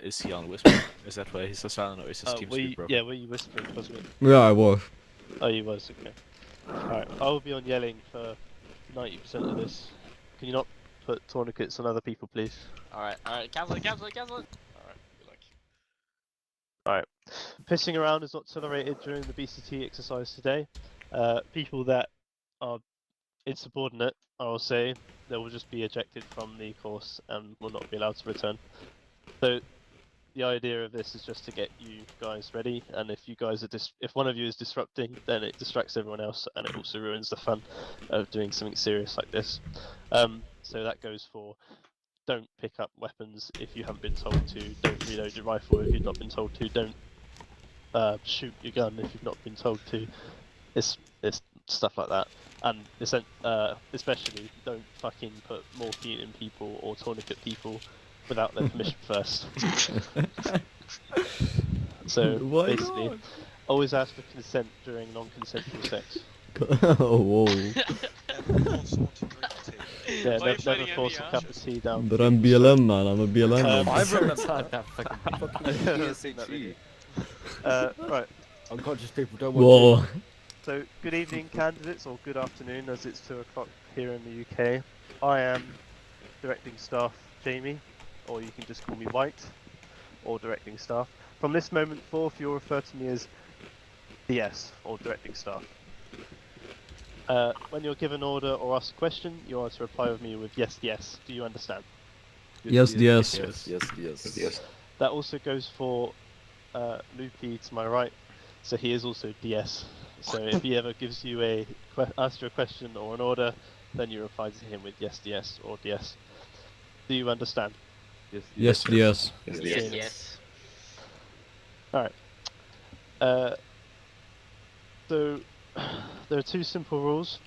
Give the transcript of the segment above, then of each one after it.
Is he on whisper? Is that why he's so silent, or is his team speak broken? Yeah, were you whispering, Cosmic? Yeah, I was. Oh, you was, okay. Alright, I'll be on yelling for 90% of this. Can you not put tourniquets on other people, please? Alright, cancel it. Alright, good luck. Alright. Pissing around is not tolerated during the BCT exercise today. People that are insubordinate, I will say, they will just be ejected from the course and will not be allowed to return. So the idea of this is just to get you guys ready, and if you guys are if one of you is disrupting, then it distracts everyone else, and it also ruins the fun of doing something serious like this. So that goes for: don't pick up weapons if you haven't been told to, don't reload your rifle if you've not been told to, don't shoot your gun if you've not been told to. It's stuff like that, and especially don't fucking put morphine in people or tourniquet people without their permission first. So Why basically, not? always ask for consent during non-consensual sex. Oh, whoa. Never force someone to drink tea. Yeah, Why are you never pointing at force me, a huh? cup of tea down. But I'm BLM, man. I'm a BLM. I Sorry, remember that fucking PSHE. Right. unconscious people don't Whoa. want So, good evening, candidates, or good afternoon, as it's 2 o'clock here in the UK. I am directing staff Jamie, or you can just call me White, or directing staff. From this moment forth, you'll refer to me as DS, or directing staff. When you're given order or asked a question, you are to reply with me with yes, yes. Do you understand? Yes, yes. Yes. That also goes for Loopy to my right, so he is also DS. So if he ever gives you asks you a question or an order, then you reply to him with yes, DS or DS. Do you understand? Yes, yes. Yes. Alright. So there are 2 simple rules.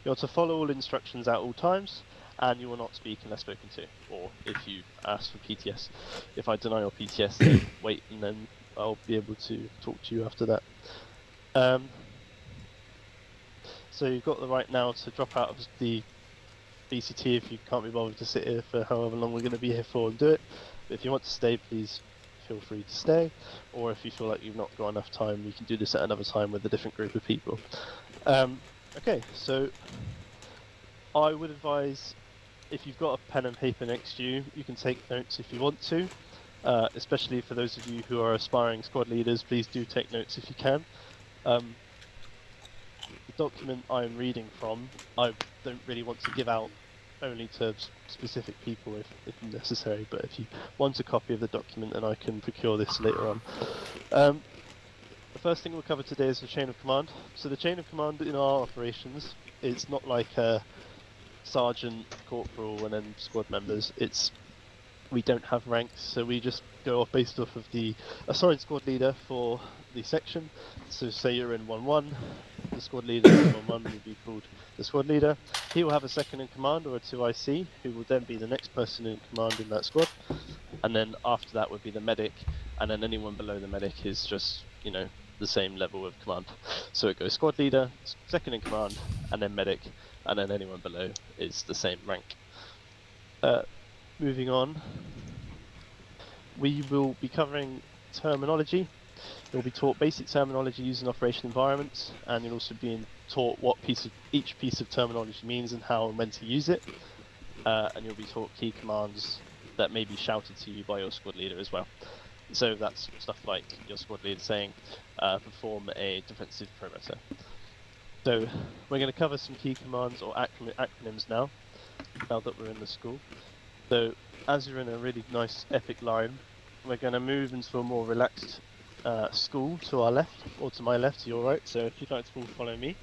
You're to follow all instructions at all times, and you will not speak unless spoken to, or if you ask for PTS. If I deny your PTS, then wait, and then I'll be able to talk to you after that. So you've got the right now to drop out of the BCT if you can't be bothered to sit here for however long we're going to be here for and do it. But if you want to stay, please feel free to stay. Or if you feel like you've not got enough time, we can do this at another time with a different group of people. Okay, so I would advise, if you've got a pen and paper next to you, you can take notes if you want to. Especially for those of you who are aspiring squad leaders, please do take notes if you can. The document I'm reading from, I don't really want to give out only to specific people if necessary, but if you want a copy of the document, then I can procure this later on. The first thing we'll cover today is the chain of command. So the chain of command in our operations, it's not like a sergeant, corporal, and then squad members. We don't have ranks, so we just go off based off of the assigned squad leader for the section. So say you're in 1-1, the squad leader in 1-1 will be called the squad leader. He will have a second in command or a 2IC, who will then be the next person in command in that squad. And then after that would be the medic, and then anyone below the medic is just, the same level of command. So it goes squad leader, second in command, and then medic, and then anyone below is the same rank. Moving on, we will be covering terminology. You'll be taught basic terminology used in operation environments, and you'll also be taught what each piece of terminology means and how and when to use it. And you'll be taught key commands that may be shouted to you by your squad leader as well. So that's stuff like your squad leader saying, perform a defensive perimeter. So we're going to cover some key commands or acronyms now that we're in the school. So as you're in a really nice epic line, we're going to move into a more relaxed school to our left, or to my left, to your right. So if you'd like to all follow me.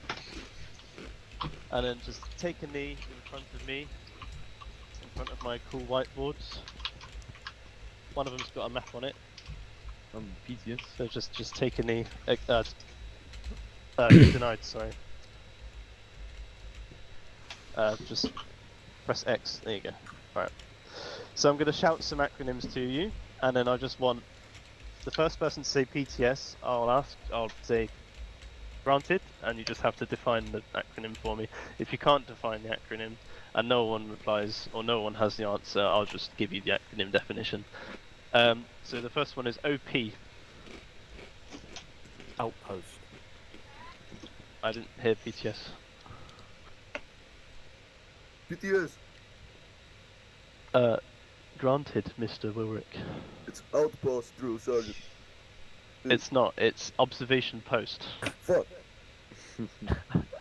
And then just take a knee in front of me, in front of my cool whiteboards. One of them's got a map on it. PTS. So just take a knee. Denied, sorry. Just press X, there you go. Alright. So I'm going to shout some acronyms to you, and then I just want the first person to say PTS, I'll say granted, and you just have to define the acronym for me. If you can't define the acronym, and no one replies, or no one has the answer, I'll just give you the acronym definition. So the first one is OP. Outpost. I didn't hear PTS. PTS. Granted, Mr. Wilrick. It's outpost, Drew Sergeant. It's not. It's observation post. Fuck.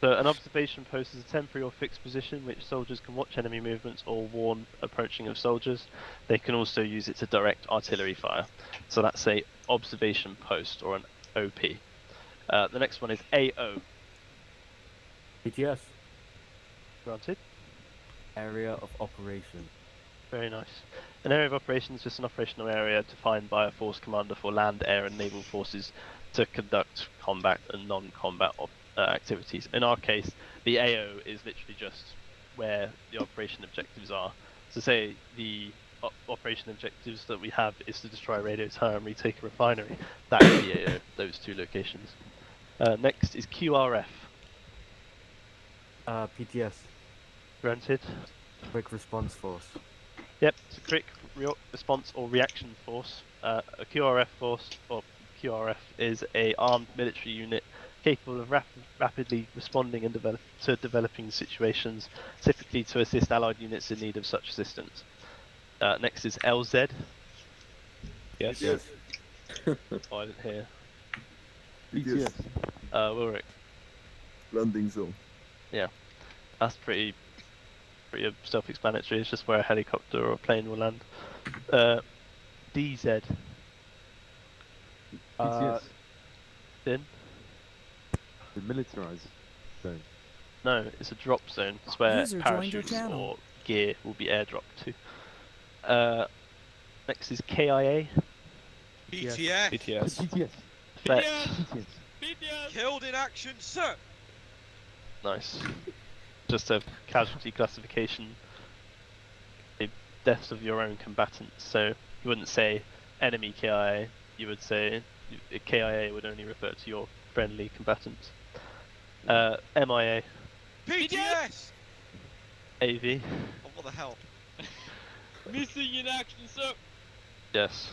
So an observation post is a temporary or fixed position which soldiers can watch enemy movements or warn approaching of soldiers. They can also use it to direct artillery fire. So that's a observation post or an OP. The next one is AO. PTS. Granted. Area of operation. Very nice. An area of operation is just an operational area defined by a force commander for land, air and naval forces to conduct combat and non-combat activities. In our case, the AO is literally just where the operation objectives are. So say the operation objectives that we have is to destroy a radio tower and retake a refinery. That is the AO, those two locations. Next is QRF. PTS. Granted. Quick response force. Yep, it's a quick response or reaction force. A QRF force, or QRF, is a armed military unit capable of rapidly responding and developing situations, typically to assist allied units in need of such assistance. Next is LZ. Yes. Yes. Oh, I didn't hear. PTS. Wilrick. Landing zone. That's pretty self-explanatory. It's just where a helicopter or a plane will land. DZ. Din? The militarized zone. No, it's a drop zone. It's where User joined your parachutes channel. or gear will be airdropped to. Next is KIA. PTS. PTS. PTS. Vet. Killed in action, sir. Nice. Just a casualty classification. The deaths of your own combatants. So you wouldn't say enemy KIA. You would say KIA would only refer to your friendly combatants. MIA. PTS. AV. Oh, what the hell? Missing in action, sir. Yes.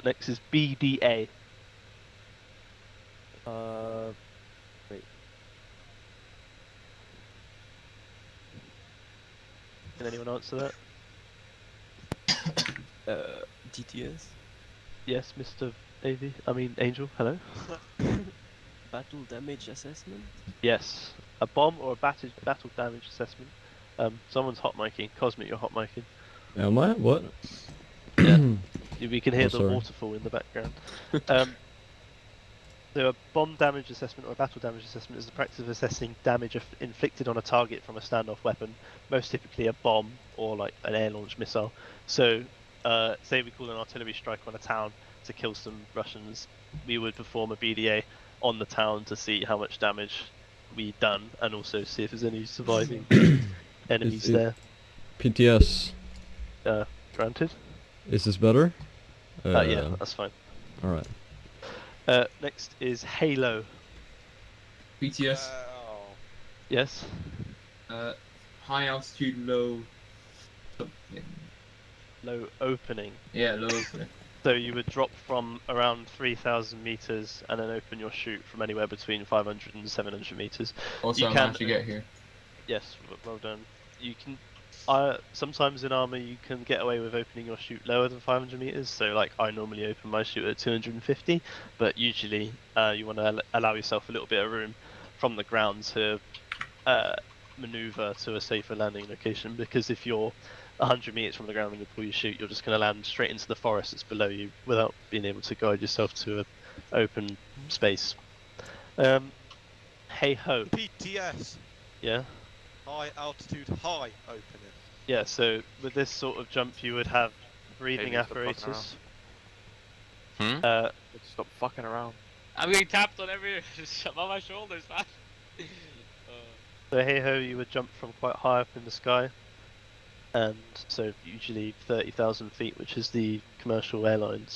Next is BDA. Wait. Can anyone answer that? GTS? Yes, Mr. AV. I mean Angel. Hello. Battle damage assessment? Yes. A bomb or a battle damage assessment. Someone's hot micing. Cosmic, you're hot micing. Am I? What? We can hear Oh, the sorry. waterfall in the background. So a bomb damage assessment or a battle damage assessment is the practice of assessing damage inflicted on a target from a standoff weapon, most typically a bomb or like an air-launched missile. So, say we call an artillery strike on a town to kill some Russians, we would perform a BDA on the town to see how much damage we've done and also see if there's any surviving enemies it- there. PTS. Granted? Is this better? Yeah, that's fine. Alright. Next is Halo. PTS, Yes? high altitude, low. Low opening. Yeah, low opening. So you would drop from around 3,000 meters and then open your chute from anywhere between 500 and 700 meters. Also, You I can- managed to get here. Yes, well done. You can. Sometimes in ArmA you can get away with opening your chute lower than 500 meters. So like I normally open my chute at 250, but usually you want to allow yourself a little bit of room from the ground to maneuver to a safer landing location. Because if you're 100 meters from the ground when you pull your chute, you're just going to land straight into the forest that's below you without being able to guide yourself to an open space. Hey ho, PTS. yeah. High altitude, high opening. Yeah, so with this sort of jump you would have breathing Hey, stop fucking apparatus. Stop fucking around. I'm getting tapped on on my shoulders, man. So hey ho, you would jump from quite high up in the sky, and so usually 30,000 feet, which is the commercial airline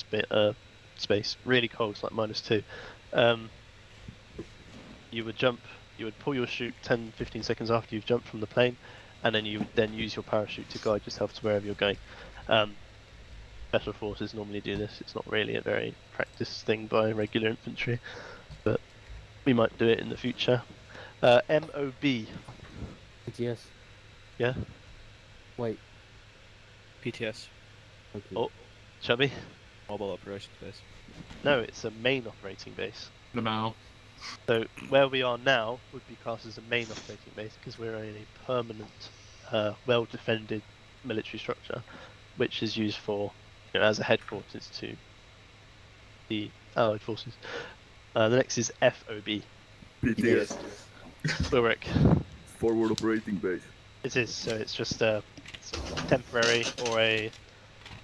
space. Really cold, it's like -2. You would jump. You would pull your chute 10-15 seconds after you've jumped from the plane, and then you would then use your parachute to guide yourself to wherever you're going. special forces normally do this. It's not really a very practiced thing by regular infantry, but we might do it in the future. MOB. PTS. Yeah. Wait. PTS. Okay. Oh, Chubby. Mobile Operations Base. No, it's a main operating base. The Mao. So where we are now would be classed as a main operating base because we're in a permanent, well-defended military structure, which is used for, as a headquarters to the Allied forces. The next is FOB. PTS. Ulrich. Forward operating base. It is, so it's just a temporary or a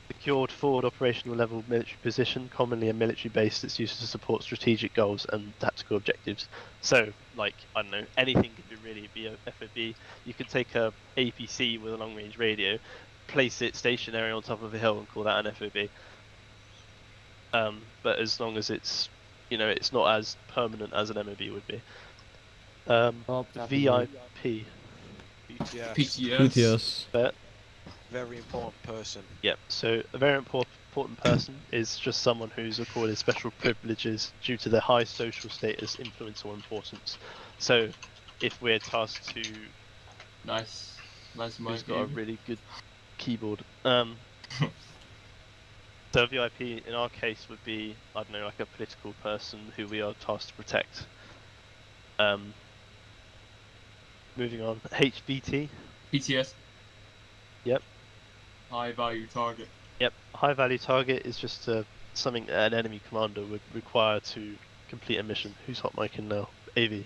secured forward operational level military position, commonly a military base that's used to support strategic goals and tactical objectives. So, like, I don't know, anything could really be a FOB. You could take a APC with a long range radio, place it stationary on top of a hill and call that an FOB. But as long as it's, it's not as permanent as an MOB would be. VIP. PTS. PTS. PTS. But Very important person. Yep, so a very important person is just someone who's accorded special privileges due to their high social status, influence, or importance. So, if we're tasked to... Nice. Nice Who's got a really good keyboard. So VIP in our case would be, I don't know, like a political person who we are tasked to protect. Moving on, HVT. PTS. Yep. High value target. Yep, high value target is just something that an enemy commander would require to complete a mission. Who's hot micing now? AV.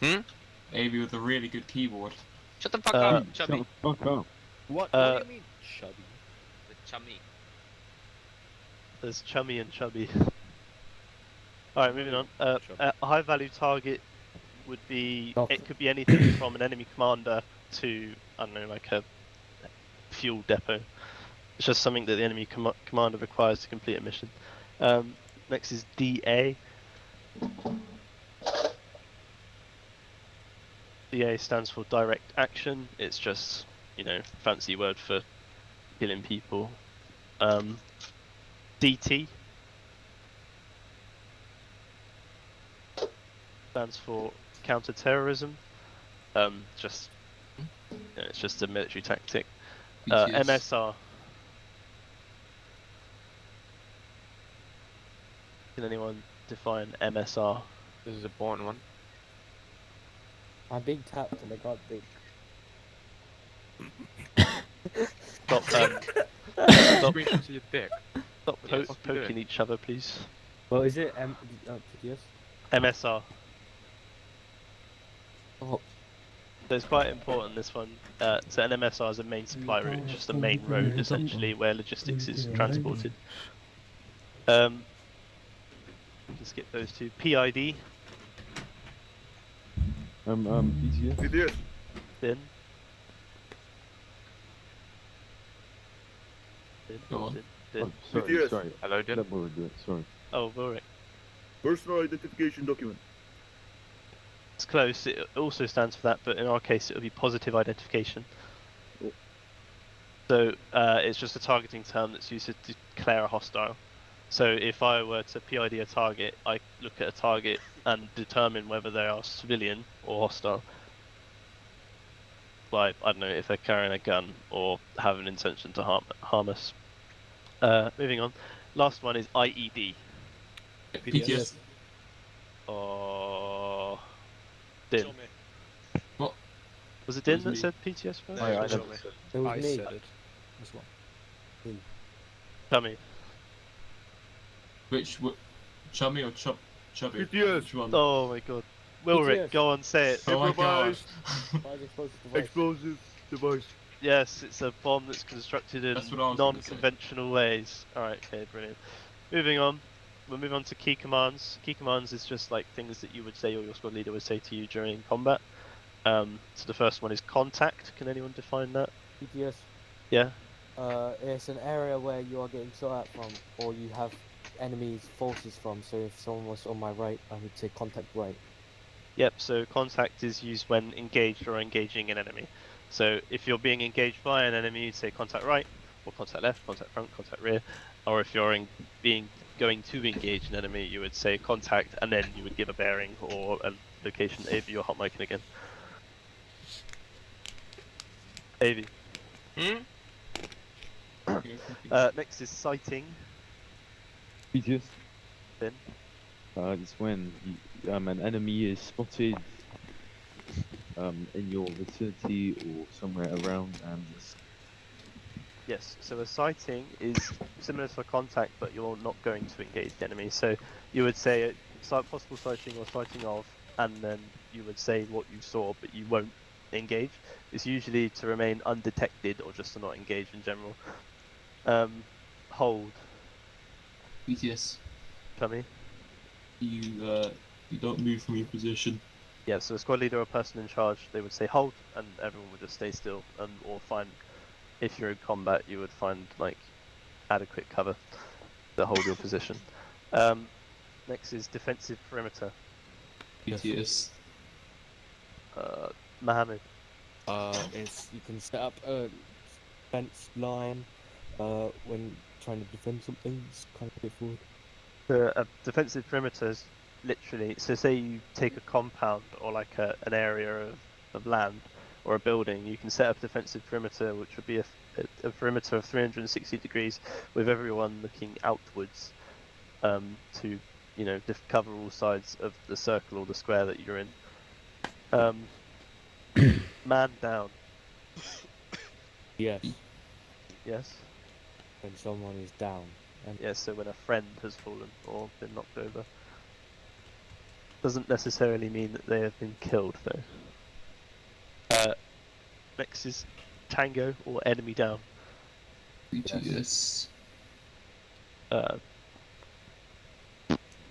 AV with a really good keyboard. Shut the fuck up, Chubby. Fuck up. What Uh, do you mean, chubby? The chummy. There's chummy and chubby. Alright, moving on. Chubby. A high value target would be, Oh. it could be anything from an enemy commander to, I don't know, like a fuel depot. It's just something that the enemy commander requires to complete a mission. Next is DA. DA stands for direct action. It's just, fancy word for killing people. DT stands for counter-terrorism. Just, it's just a military tactic. PTS. MSR. Can anyone define MSR? This is a born one. I'm being tapped and I got big. Stop, Scream into your dick. stop What the fuck you poking doing? each other, please. Well, is it PTS? MSR. Oh, So it's quite important, this one. So an MSR is a main supply route, it's just a main road, essentially, where logistics is transported. We can skip those two. PID, PTS. PTS. Din. Din, Go on. Din, Din. Oh, sorry, PTS. sorry. Hello, Din. That will do it. Sorry. Oh, Ulrich. Personal identification document. It's close, it also stands for that, but in our case it would be positive identification. Oh. So it's just a targeting term that's used to declare a hostile. So if I were to PID a target, I look at a target and determine whether they are civilian or hostile. Like, I don't know, if they're carrying a gun or have an intention to harm us. Moving on. Last one is IED. PTS. Or... Din. Show me. Was it Din was that me. said PTS first? No, I show never me. it was I me. said it as well. Tell me. Which chummy or chubby? PTS. Which one? Oh my god. Wilrick, PTS. go on, say it. Oh my god. Improvised Five explosive device. explosive device. Yes, it's a bomb that's constructed in That's what I was gonna say. non-conventional ways. Alright, okay, brilliant. Moving on. We'll move on to key commands. Key commands is just like things that you would say or your squad leader would say to you during combat. So the first one is contact. Can anyone define that? PTS. Yeah? It's an area where you are getting shot at from, or you have enemies' forces from. So if someone was on my right, I would say contact right. Yep, so contact is used when engaged or engaging an enemy. So if you're being engaged by an enemy, you'd say contact right. or contact left, contact front, contact rear, or if you're going to engage an enemy, you would say contact, and then you would give a bearing or a location. AV or hot micing again. AV. Next is sighting. PTS. Then. It's when an enemy is spotted in your vicinity or somewhere around and just... Yes, so a sighting is similar to a contact, but you're not going to engage the enemy. So you would say possible sighting or sighting of, and then you would say what you saw, but you won't engage. It's usually to remain undetected or just to not engage in general. Hold. BTS. Tommy? You don't move from your position. Yeah, so a squad leader or a person in charge, they would say hold, and everyone would just stay still, or find, if you're in combat, you would find like adequate cover to hold your position. Next is defensive perimeter. BTS. Mohammed. It's you can set up a fence line when trying to defend something. It's kind of straightforward. A defensive perimeter is literally, so say you take a compound or like an area of land or a building, you can set up a defensive perimeter, which would be a perimeter of 360 degrees with everyone looking outwards to, cover all sides of the circle or the square that you're in. Man down. Yes, Yes? when someone is down. And Yes, so when a friend has fallen or been knocked over. Doesn't necessarily mean that they have been killed, though. Next is tango or enemy down. BTS.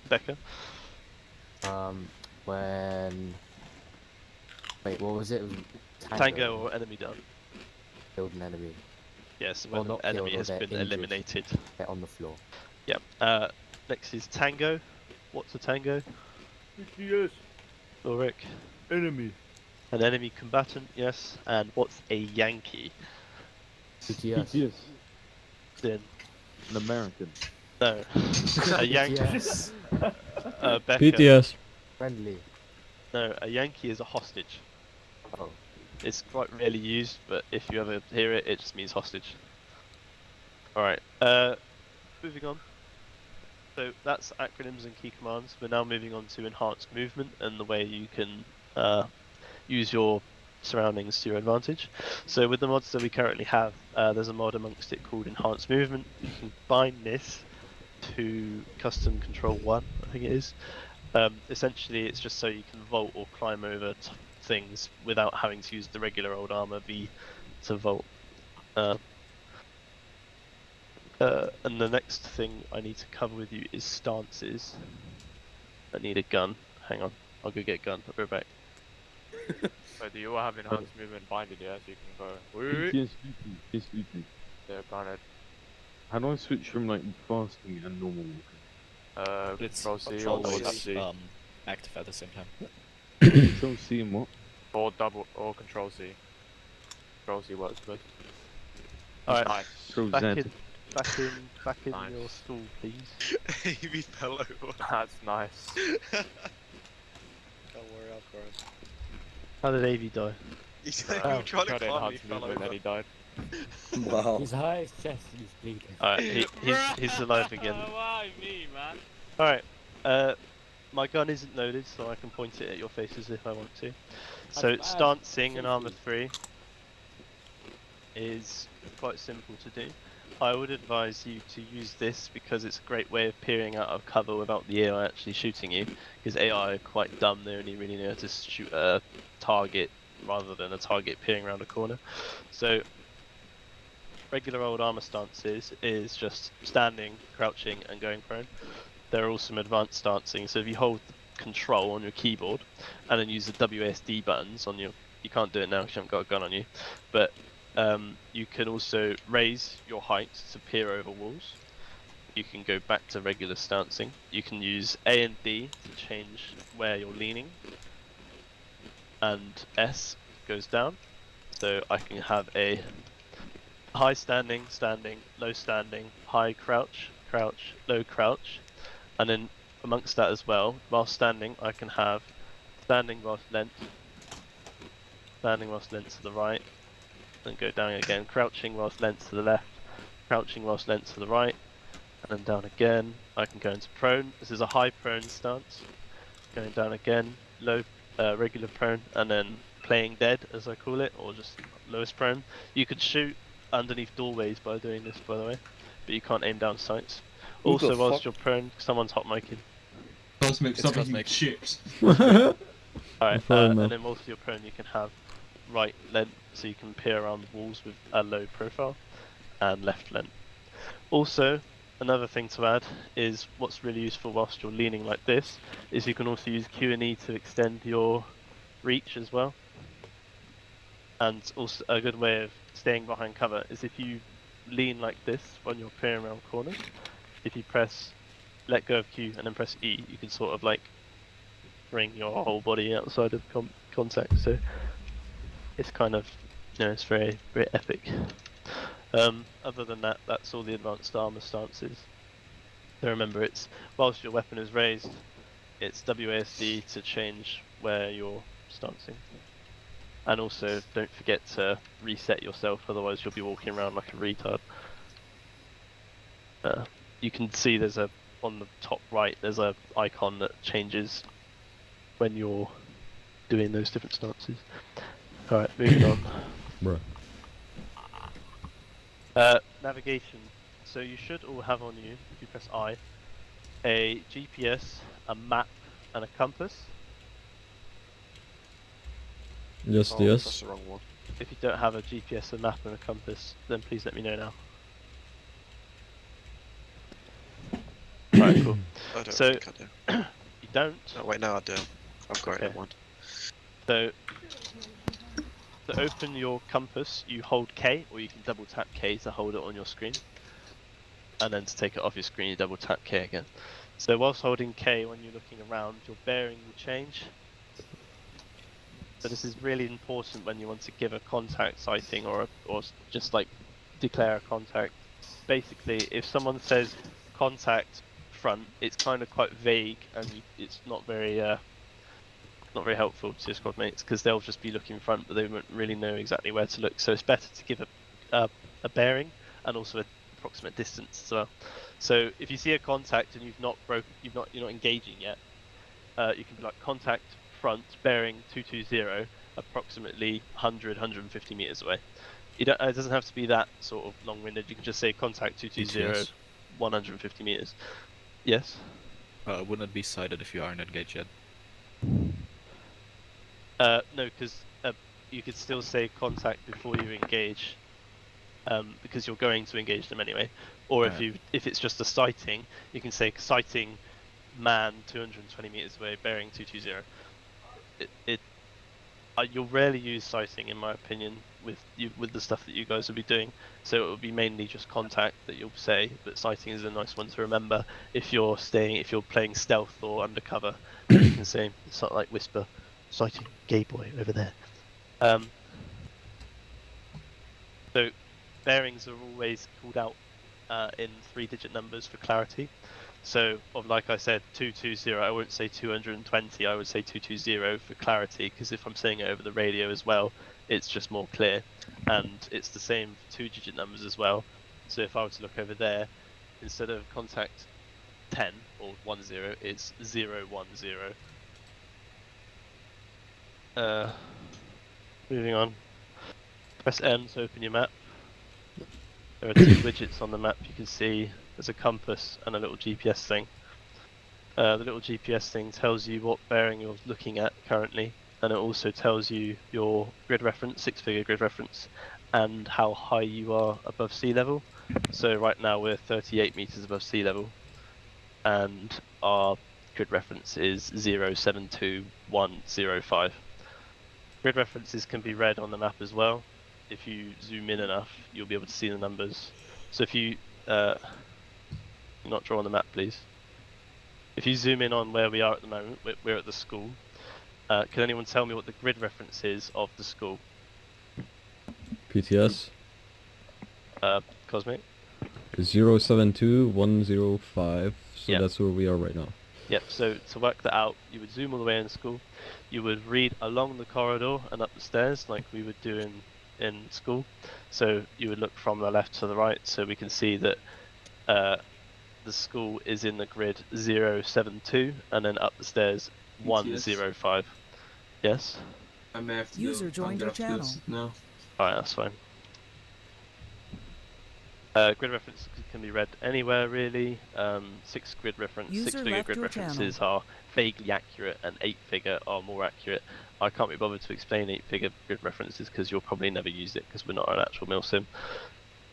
Becca. when wait, what was it? It was Tango or enemy down. Killed an enemy. Yes, Or when not an enemy killed, or has they're been injured. eliminated. They're on the floor. Yeah. Next is tango. What's a tango? PTS. Ulrich. Enemy. An enemy combatant, yes. And what's a Yankee? PTS. PTS. Then An American. no. A Yankee. PTS. Becca. PTS. Friendly. No, a Yankee is a hostage. Oh. It's quite rarely used, but if you ever hear it, it just means hostage. Alright, moving on. So that's acronyms and key commands. We're now moving on to enhanced movement and the way you can use your surroundings to your advantage. So with the mods that we currently have, there's a mod amongst it called enhanced movement. You can bind this to custom control 1, I think it is. Essentially, it's just so you can vault or climb over things without having to use the regular old ArmA V to vault. And the next thing I need to cover with you is stances. I need a gun. Hang on, I'll go get a gun. I'll be right back. So do you all have enhanced movement binded, yeah? So you can go. PTS duty. PTS duty. They're binded. How do I switch from like fasting and normal walking? It's Control C control or is, double C. active at the same time. Control C and what? Or double or Control C. Control C works best. Alright, Nice. Control back Z. in Nice. your stall, please. Amy fell over. That's nice. Don't worry, I've grown. How did Avy die? He's Oh, trying to Tried climb, he enhanced fell movement, then over. he died. Wow. His highest chest is bleeding. Alright, he's alive again. Why me, man? Alright, my gun isn't loaded, so I can point it at your faces if I want to. So bad. stancing in ArmA 3 is quite simple to do. I would advise you to use this because it's a great way of peering out of cover without the AI actually shooting you, because AI are quite dumb, they only really know how to shoot a target rather than a target peering around a corner. So regular old ArmA stances is just standing, crouching and going prone. There are also some advanced stancing, so if you hold control on your keyboard and then use the WASD buttons on your, you can't do it now because you haven't got a gun on you, but you can also raise your height to peer over walls. You can go back to regular stancing. You can use A and D to change where you're leaning, and S goes down. So I can have a high standing, standing, low standing, high crouch, crouch, low crouch, and then amongst that as well, while standing, I can have standing whilst length to the right, then go down again, crouching whilst length to the left, crouching whilst length to the right, and then down again. I can go into prone. This is a high prone stance. Going down again, low, regular prone, and then playing dead, as I call it, or just lowest prone. You could shoot underneath doorways by doing this, by the way, but you can't aim down sights. Who the Also, whilst fuck? you're prone, someone's hot micing. Cosmic, stop eating Cosmic. chips. Alright, Fair and enough. then whilst you're prone, you can have right length, so you can peer around walls with a low profile, and left length. Also, another thing to add is what's really useful whilst you're leaning like this is you can also use Q and E to extend your reach as well. And also a good way of staying behind cover is if you lean like this when you're peering around corners, if you press let go of Q and then press E, you can sort of like bring your whole body outside of contact. So it's kind of, you know, it's very, very epic. Other than that, that's all the advanced armor stances. So remember, it's whilst your weapon is raised, it's WASD to change where you're stancing. And also, don't forget to reset yourself, otherwise you'll be walking around like a retard. You can see there's on the top right, there's a icon that changes when you're doing those different stances. Alright, moving on. Bruh. Navigation. So you should all have on you, if you press I, a GPS, a map, and a compass. Yes, Oh, yes. that's the wrong one. If you don't have a GPS, a map, and a compass, then please let me know now. Alright, cool. I don't So- think I do. You don't. Oh, wait, no, I do. I've got Okay. it, one. So, to open your compass, you hold K, or you can double tap K to hold it on your screen. And then to take it off your screen, you double tap K again. So whilst holding K when you're looking around, your bearing will change. So this is really important when you want to give a contact sighting or just like declare a contact. Basically, if someone says contact front, it's kind of quite vague and it's not very helpful to your squad mates because they'll just be looking front, but they won't really know exactly where to look. So it's better to give a bearing and also an approximate distance as well. So if you see a contact and you're not engaging yet, you can be like contact front bearing 220, approximately 150 meters away. It doesn't have to be that sort of long-winded. You can just say contact 220, PTS. 150 meters. Yes. Wouldn't it be sighted if you aren't engaged yet? No, because you could still say contact before you engage, because you're going to engage them anyway. Or if it's just a sighting, you can say sighting man 220 meters away, bearing 220. You'll rarely use sighting, in my opinion, with the stuff that you guys will be doing. So it will be mainly just contact that you'll say, but sighting is a nice one to remember if you're playing stealth or undercover. You can say something like whisper, sighting gay boy over there. So bearings are always called out in 3-digit numbers for clarity. So, like I said, 220, I won't say 220, I would say 220 for clarity, because if I'm saying it over the radio as well, it's just more clear. And it's the same for 2-digit numbers as well. So if I were to look over there, instead of contact 10 or 10, it's 010. Moving on. Press M to open your map. There are 2 widgets on the map you can see. There's a compass and a little GPS thing. The little GPS thing tells you what bearing you're looking at currently, and it also tells you your grid reference, 6-figure grid reference, and how high you are above sea level. So right now we're 38 meters above sea level, and our grid reference is 072105. Grid references can be read on the map as well. If you zoom in enough, you'll be able to see the numbers. So if you not draw on the map, please. If you zoom in on where we are at the moment, we're at the school. Can anyone tell me what the grid reference is of the school? PTS. Cosmic. 072105. So Yeah. that's where we are right now. Yep, so to work that out, you would zoom all the way in school, you would read along the corridor and up the stairs like we would do in school. So you would look from the left to the right, so we can see that the school is in the grid 072, and then up the stairs 105. Yes? I may have to User go. joined I'm your gonna have to channel. go now. Alright, that's fine. Grid reference can be read anywhere really. 6 grid reference, User 6-figure left grid your references are vaguely accurate, and 8-figure are more accurate. I can't be bothered to explain 8-figure grid references because you'll probably never use it because we're not an actual milsim.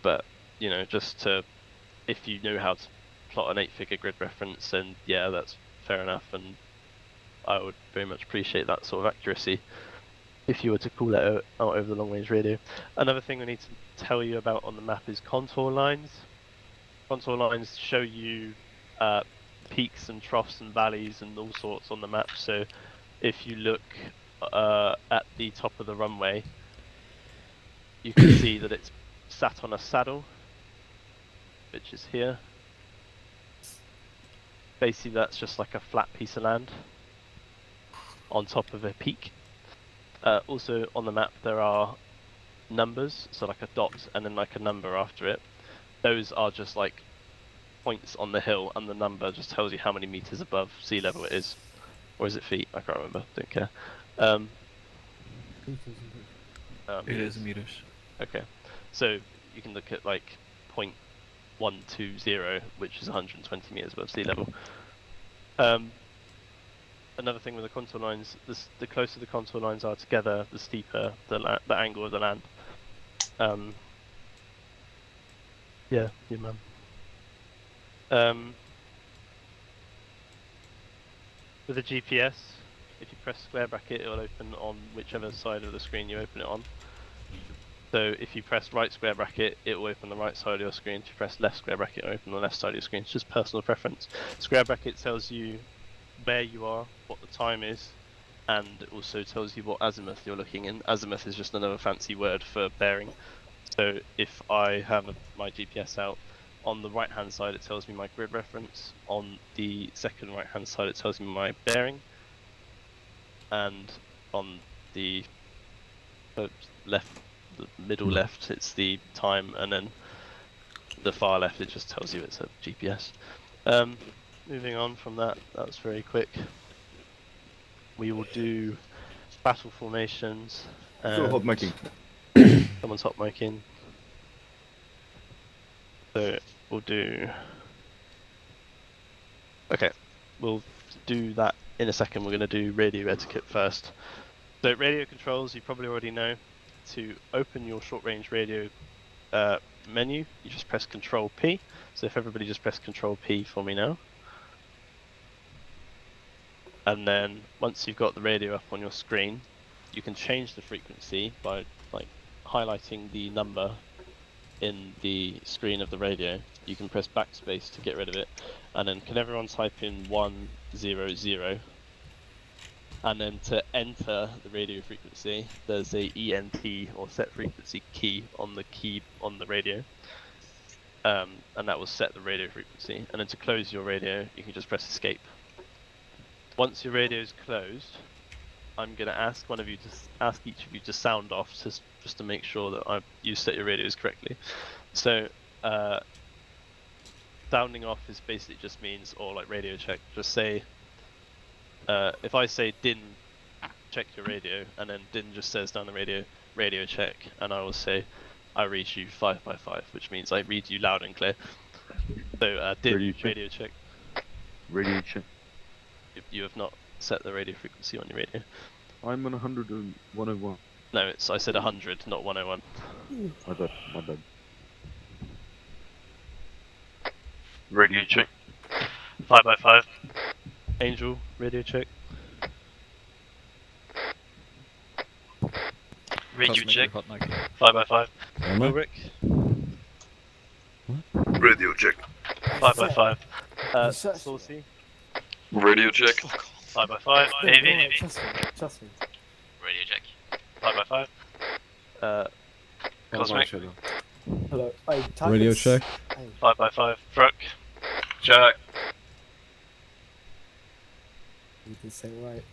But you know, just to, if you know how to plot an 8-figure grid reference, then yeah, that's fair enough, and I would very much appreciate that sort of accuracy if you were to call that out over the long range radio. Another thing we need to tell you about on the map is contour lines. Contour lines show you peaks and troughs and valleys and all sorts on the map. So if you look at the top of the runway, you can see that it's sat on a saddle, which is here. Basically that's just like a flat piece of land on top of a peak. Also on the map there are numbers, so like a dot and then like a number after it. Those are just like points on the hill, and the number just tells you how many meters above sea level it is. Or is it feet? I can't remember, don't care. It is meters. Okay, so you can look at like 0.120, which is 120 meters above sea level. Another thing with the contour lines, the closer the contour lines are together, the steeper the angle of the land. Yeah, you man. With a GPS, if you press square bracket, it will open on whichever side of the screen you open it on. So if you press right square bracket, it will open the right side of your screen. If you press left square bracket, it will open the left side of your screen. It's just personal preference. Square bracket tells you where you are, what the time is, and it also tells you what azimuth you're looking in. Azimuth is just another fancy word for bearing. So if I have my GPS out, on the right hand side it tells me my grid reference, on the second right hand side it tells me my bearing, and on the left, the middle left, it's the time, and then the far left it just tells you it's a GPS. Moving on from that, that was very quick. We will do battle formations. So hot micing. Someone's hot micing. So we'll do. Okay, we'll do that in a second. We're going to do radio etiquette first. So radio controls, you probably already know. To open your short range radio menu, you just press Control P. So if everybody just press Control P for me now. And then once you've got the radio up on your screen, you can change the frequency by like highlighting the number in the screen of the radio. You can press backspace to get rid of it, and then can everyone type in 100, and then to enter the radio frequency there's a ENT or set frequency key on the radio, and that will set the radio frequency. And then to close your radio you can just press escape. Once your radio is closed, I'm going to ask each of you to sound off just to make sure that you set your radios correctly. So sounding off is basically just means, or like radio check, just say, if I say Din, check your radio, and then Din just says down the radio check, and I will say, I read you 5x5, which means I read you loud and clear. So Din, radio check. Radio check. You have not set the radio frequency on your radio. I'm on 100 and 101. No, I said 100, not 101. My bad. Radio check. 5x5. Angel, radio check. Radio check. 5x5. Ulrich. Radio check. 5x5. Saucy. Radio check. 5x5. Heavy. Trust me. Radio check. 5x5. Cosmic. Hello. Hey, type Radio it check. Hey, 5x5. Truck. Check. you did say right.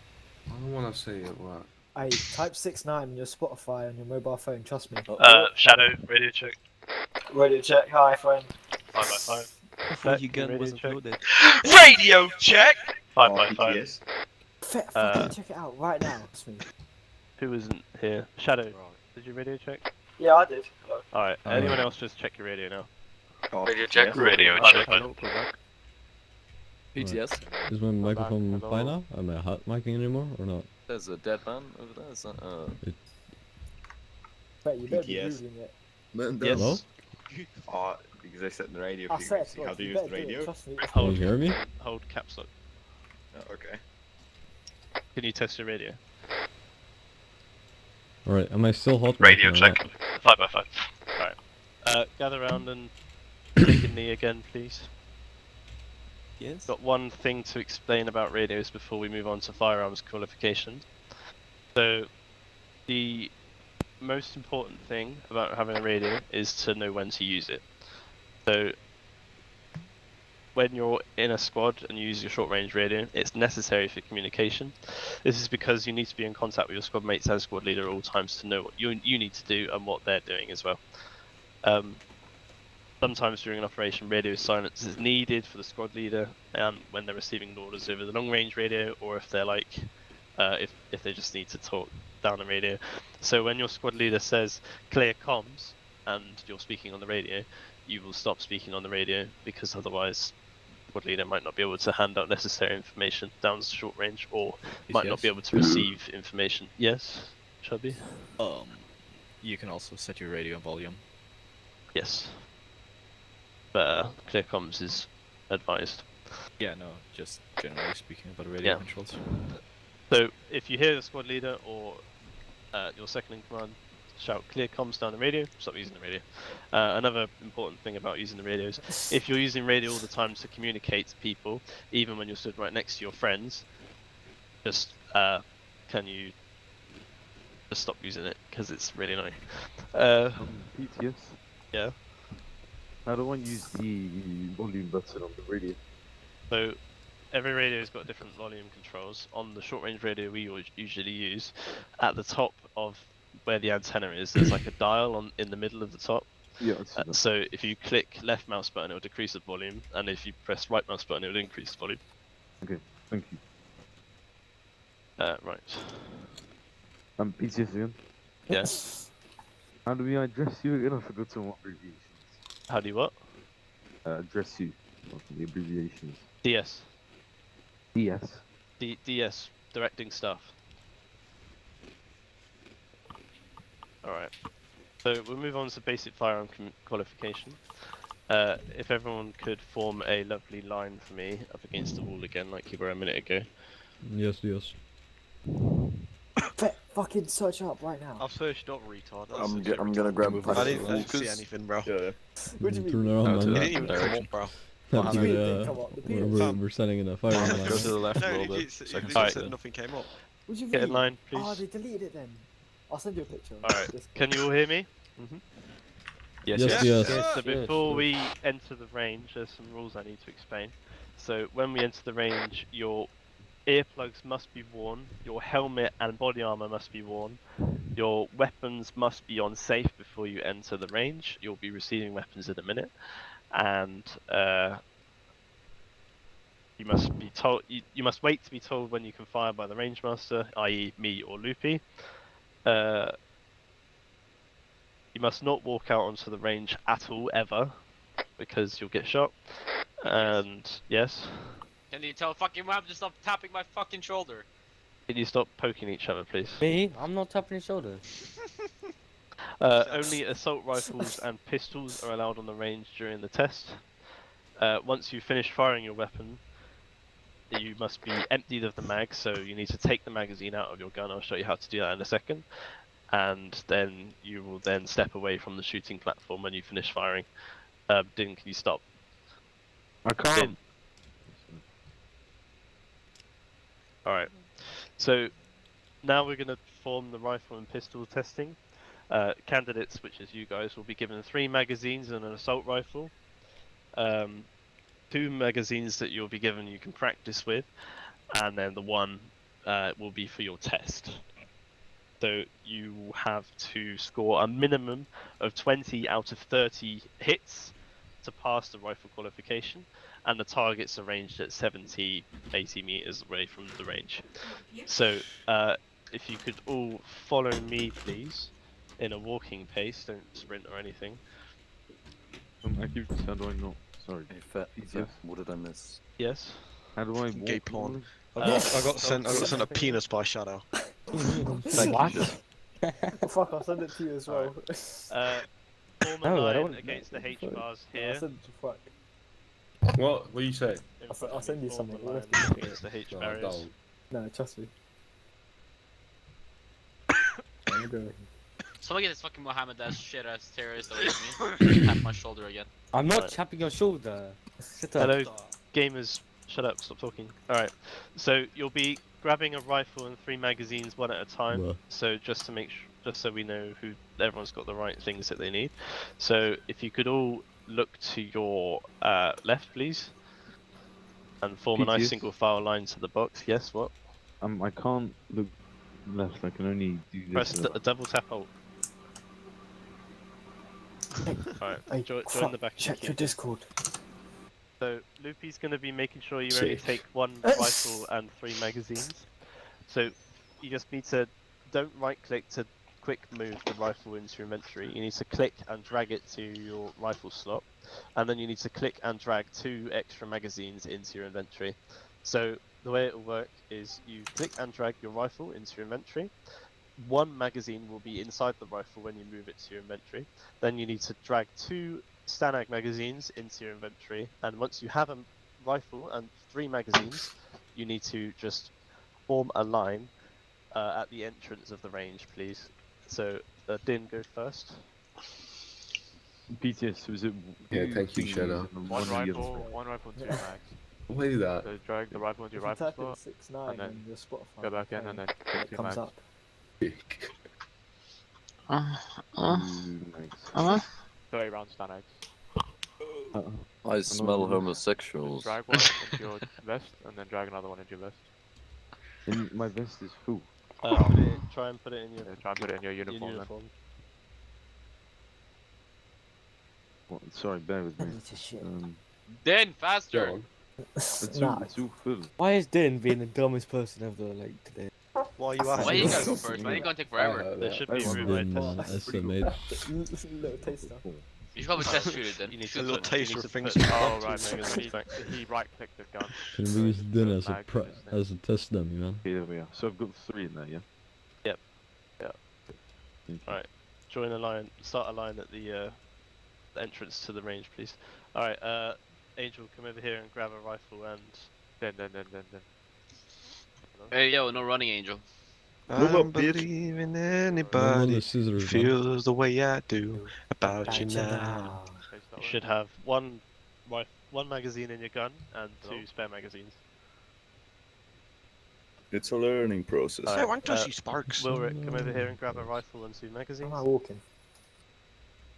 I don't want to say it right. Hey, type 69 on your Spotify on your mobile phone. Trust me. Shadow. Radio check. Radio check. Hi, friend. 5x5. Before Check, your gun radio wasn't check. loaded. Radio check. 5x5. Fucking check it out right now. Trust me. Who isn't here? Shadow. Did you radio check? Yeah, I did. Alright. Oh, Anyone yeah. else just check your radio now? Radio check. Radio Alright, check. hello, we're back. PTS. Is my microphone hello. fine now? Am I hot micing anymore or not? There's a dead man over there. Is that, Bet you better be PTS. using it. Man down. Yes. Hello? Oh, because I set the radio I said, frequency. How do you you use the better do radio? it. Trust me. Can you hear me? Hold caps lock. Oh, okay. Can you test your radio? Alright, am I still hot? Radio micing or check. not? 5x5. Alright. Gather round and take a knee again, please. Yes. Got one thing to explain about radios before we move on to firearms qualifications. So, the most important thing about having a radio is to know when to use it. So, when you're in a squad and you use your short range radio, it's necessary for communication. This is because you need to be in contact with your squad mates and squad leader at all times to know what you need to do and what they're doing as well. Sometimes during an operation, radio silence is needed for the squad leader when they're receiving orders over the long range radio, or if they're like, if they just need to talk down the radio. So when your squad leader says clear comms and you're speaking on the radio, you will stop speaking on the radio because otherwise the squad leader might not be able to hand out necessary information down to short range, or might not be able to receive information. Yes, Chubby? you can also set your radio volume. Yes. But clear comms is advised. Yeah, no, just generally speaking about radio Yeah. controls. So if you hear the squad leader or your second in command shout clear comms down the radio, stop using the radio. Another important thing about using the radios, if you're using radio all the time to communicate to people, even when you're stood right next to your friends, just can you just stop using it because it's really annoying. PTS. Yeah. How do I use the volume button on the radio? So every radio's got different volume controls. On the short range radio we usually use, at the top of where the antenna is, there's like a dial in the middle of the top. Yeah, I see that. So if you click left mouse button, it will decrease the volume, and if you press right mouse button, it will increase the volume. Okay, thank you. Right. PTS again. Yes. How do we address you again? I forgot some abbreviations. How do you what? Address you. What are the abbreviations? DS. DS. DS. Directing staff. Alright. So we'll move on to basic firearm qualification. If everyone could form a lovely line for me up against the wall again, like you were a minute ago. Yes, yes. Fucking search up right now. I've searched up, retard. I'm gonna grab Move a on. I didn't see Cause- anything, bro. Yeah. What do you Turn mean? around, No, to man. that It didn't even come direction. up, bro. No, What do you mean it didn't dude, come up? The we're, POV. we're sending in a firearm Go line. to the left a No, little it bit. literally Alright, said then. nothing came up. What do you Get mean? in line, Oh, please. they deleted it then. I'll send you a picture. Alright, Just- can you all hear me? Yes, yes. So before we enter the range, there's some rules I need to explain. So when we enter the range, your earplugs must be worn, your helmet and body armor must be worn, your weapons must be on safe before you enter the range. You'll be receiving weapons in a minute, and you must be told. You must wait to be told when you can fire by the range master, i.e., me or Loopy. You must not walk out onto the range at all, ever, because you'll get shot. And yes, Can you tell fucking Wham to stop tapping my fucking shoulder? can you stop poking each other, please? Me? I'm not tapping his shoulder. Only assault rifles and pistols are allowed on the range during the test. Once you finish firing your weapon, you must be emptied of the mag, so you need to take the magazine out of your gun. I'll show you how to do that in a second. And then you will then step away from the shooting platform when you finish firing. Din, can you stop? I can't. Din. Alright. So now we're going to perform the rifle and pistol testing. Candidates, which is you guys, will be given 3 magazines and an assault rifle. 2 magazines that you'll be given you can practice with, and then the 1 will be for your test. So you have to score a minimum of 20 out of 30 hits to pass the rifle qualification, and the targets are ranged at 70, 80 meters away from the range. So if you could all follow me, please, in a walking pace, don't sprint or anything. Activities, how do I know? Sorry. Hey, what did I miss? Yes. How do I walk? Gay porn. I Uh, got sent a penis by Shadow. Thank you. Fuck, I'll send it to you as well. Form a No, I line don't- against no, the H fuck. bars I'll here. send it to fuck. What do you say? I'll send you Form a something. line against the H No, barriers. don't. No, trust me. I'm going. Someone get this fucking Mohammed ass shit ass terrorist away from me. Tap my shoulder again. I'm not Right. tapping your shoulder. Shut up. Hello, gamers. Shut up. Stop talking. All right. So you'll be grabbing a rifle and 3 magazines one at a time. Bruh. So just to make just so we know who everyone's got the right things that they need. So if you could all look to your left, please, and form a nice PTS? single file line to the box. Yes. What? I can't look left. I can only do this. Press a double tap alt. Alright, Hey, join fuck, the back of the check queue. your Discord. So Loopy's going to be making sure you only Sick. take 1 rifle and 3 magazines. So you just need to don't right click to quick move the rifle into your inventory. You need to click and drag it to your rifle slot, and then you need to click and drag 2 extra magazines into your inventory. So the way it will work is you click and drag your rifle into your inventory. 1 magazine will be inside the rifle when you move it to your inventory. Then you need to drag 2 Stanag magazines into your inventory, and once you have a rifle and 3 magazines, you need to just form a line at the entrance of the range, please. So Din, go first. PTS, was it? Yeah, do thank you, thingies Shadow. and One of the other? rifle, 2 mags. Why do that? So drag the rifle into your If you rifle type in slot, 6ix9ine and then on your Spotify, go back in, and then it take 2 comes mags. up. Nice. 30 round Stanags. I smell Anonymous. homosexuals. Drag one into your vest, and then drag another one into your vest. And my vest is full. Try and put it in your, Yeah, try and put it in your your uniform. uniform. What? Sorry, bear with I me. need to shit. Din, faster! Go on. It's all full. Why is Din being the dumbest person ever, like, today? Why are you asking? Why you gotta go first, man? It's gonna take forever. There should I be want room Then right SMH. Little taster. You should probably test shoot it then. You need A to little put, you taster need to of things put you Oh, want right, to. man. He right clicked the gun. Can So we use it's Din the as a mag and his name. as a test dummy, man? Okay, there we are. So I've got 3 in there, yeah? Yep. Yeah. Thank you. Alright. Join a line. Start a line at the entrance to the range, please. Alright. Angel, come over here and grab a rifle and. Then. Hey yo, no running, Angel. I don't believe in anybody the scissors, man. feels the way I do about you now. Okay, start You should have 1 magazine in your gun and 2 spare magazines. It's a learning process. I want to uh, see sparks. Wilrick, come over here and grab a rifle and 2 magazines. Am I walking?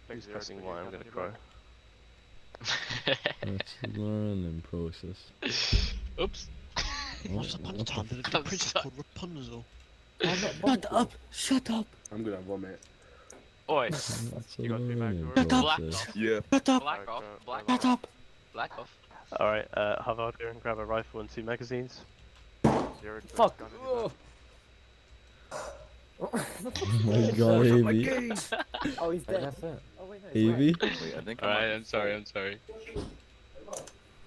Who's pressing Y? I'm gonna cry. It's a learning process. Oops. Once upon a time, there was a I'm princess sorry. called Rapunzel. Shut up! Shut up! I'm gonna vomit. Oi, It's a You got 3 learning mags, black process. off, Yeah. Shut up! black off, black Shut off, up! black off. Alright, Havard, go and grab a rifle and 2 magazines. Fuck! Oh my god, Avy. Oh, he's dead. That's it. Oh, wait, no. he's Avy? Wait, I think I might Alright, be I'm sorry, full. I'm sorry.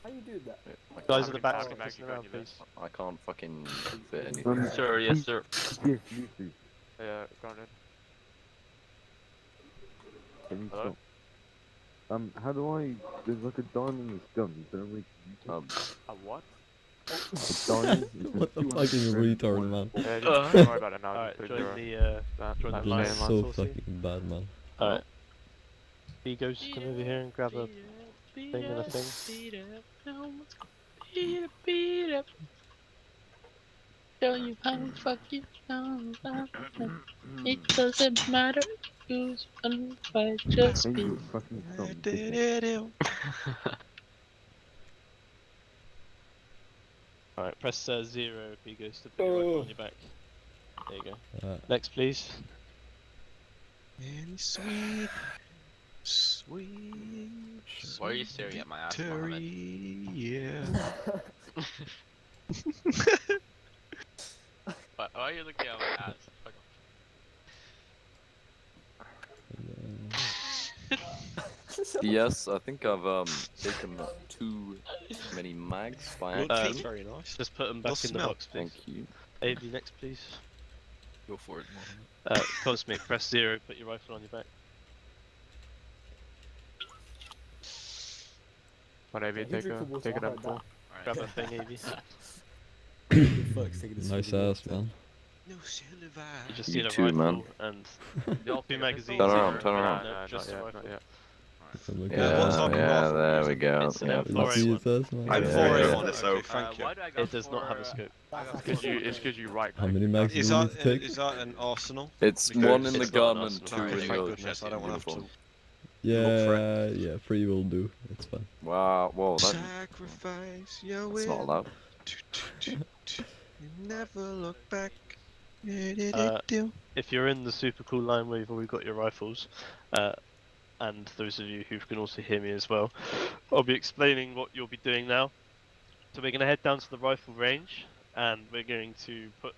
How you doing that? Guys at the back, How stop many pissing mags around, you please. I can't fucking fit anything. Sure, yes sir. Yes, Lucy. Yeah, granted. Can you Hello? stop? How do I... There's like a diamond in this gun. Is there a way to A what? a diamond? What the fucking retard, man. Yeah, just don't worry about it now. Alright, Just put join zero. the join the That's line. This is fine, so Saucy. fucking bad, man. Alright. Egos, come over here and grab a thing and a thing. tell you how fucking it doesn't matter who's on fight, just Hey, be. you fucking dumb dickhead. Alright, press 0 if he goes to put your rifle on your back. There you go. Next, please. And sweet, sweet. Why are you staring at my ass, Mohammed? Yeah. Why are you looking at my ass? Fuck. Yes, I think I've taken too many mags by Well, accident. very nice. Just put them back They'll in the smell. box, please. Thank you. AV next, please. Go for it, Mohammed. Cosmic, press 0, put your rifle on your back. Whatever, Yeah, take it up full. Grab a thing, AV. Nice ass, man. No silver. You just You need a too, rifle man. and Y'all 2 take a magazines. Turn pistol? around, turn around. No, just a rifle. Yeah, what type of rifle there is we it? go. It's an Yeah, M4A1. Jesus, man. I'm Yeah, 4A1, yeah. so thank you. Why do I go It does not have a for, scope. It's because you right. How many mags do Is you that need to take? is that an arsenal? It's Because one in the it's not an gun and arsenal. two Alright, in thank your goodness, I don't want to have to. uniform. Yeah, yeah, 3 will do. It's fine. Wow, whoa, that, Sacrifice your that's not will. allowed. Never look back. If you're in the super cool line where you've already got your rifles, and those of you who can also hear me as well, I'll be explaining what you'll be doing now. So we're going to head down to the rifle range, and we're going to put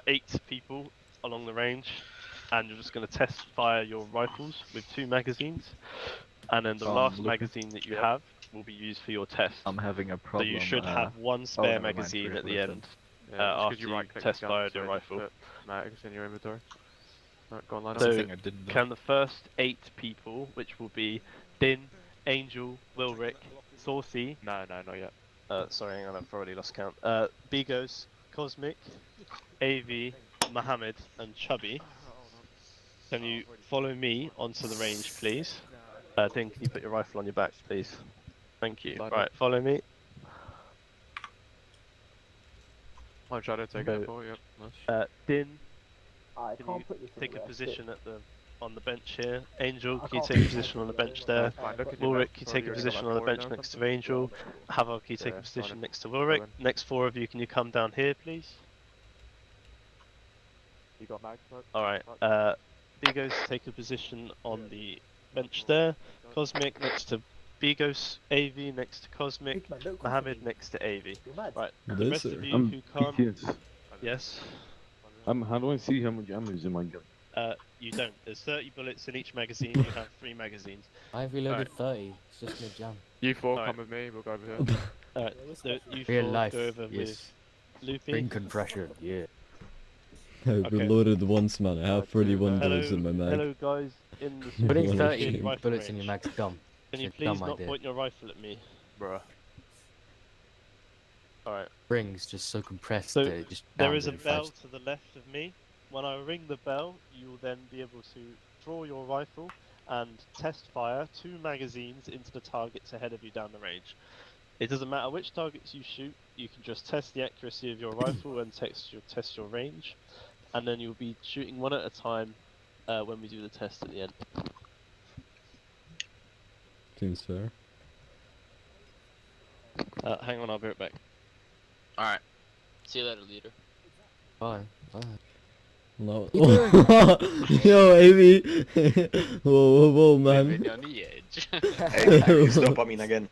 8 people along the range, and you're just going to test fire your rifles with 2 magazines, and then the last magazine that you have will be used for your test. I'm having a So problem. you should have 1 spare never mind, magazine forget at the what I said. end Yeah, after you test fired your rifle. Mags in your inventory. Right, go on, line That's up. the So, thing I didn't know. can the first 8 people, which will be Din, Angel, Wilrick, Saucy, No, not yet. sorry, hang on, I've already lost count. Bigos, Cosmic, AV, Mohammed, and Chubby. Can you follow me onto the range, please? Din, can you put your rifle on your back, please? Thank you. Line Right, up. follow me. I'll try to take So, it for yep. Din, I can can't you put this in take the a rest, position on the bench here? Angel, I can you can't take a put position on the that bench in there? Fine, look at your Wilrick, left, can you so take a you're gonna position like on the forward bench now or next to something? Angel? Havoc, can you take Yeah, a position fine. next to Wilrick? Seven. Next 4 of you, can you come down here, please? You got mags, bro? Alright, Bigos, take a position on the bench there. Cosmic next to Bigos, AV next to Cosmic, Big man, don't come for Mohammed me. next to AV. You're mad. Right, What the is rest there? of you I'm who can't... PTS. Yes? How do I see how much ammo is in my gun? You don't. There's 30 bullets in each magazine, you have 3 magazines. I've reloaded 30. It's just gonna jam. You four Alright. come with me, we'll go over here. Alright, Yeah, we're so special. you Real 4 life, go over yes. with Loopy. Bring compression, yeah. I've Okay. reloaded once, man. I have 31 Hello, bullets in my mag. Hello guys in the Putting Holy 30 shit. rifle bullets in range. your mag's dumb. Can you It's a please dumb not idea. point your rifle at me? Bruh. Alright. Springs just so compressed So, that it just There jams is a in 5 bell to the left of me. When I ring the bell, you will then be able to draw your rifle and test fire 2 magazines into the targets ahead of you down the range. It doesn't matter which targets you shoot, you can just test the accuracy of your rifle and test your range, and then you'll be shooting 1 at a time when we do the test at the end. Seems fair. Hang on, I'll be right back. Alright. See you later, leader. Bye. Bye. No. Yo, Amy. whoa, man. Living on the edge. Hey, you stop bombing again.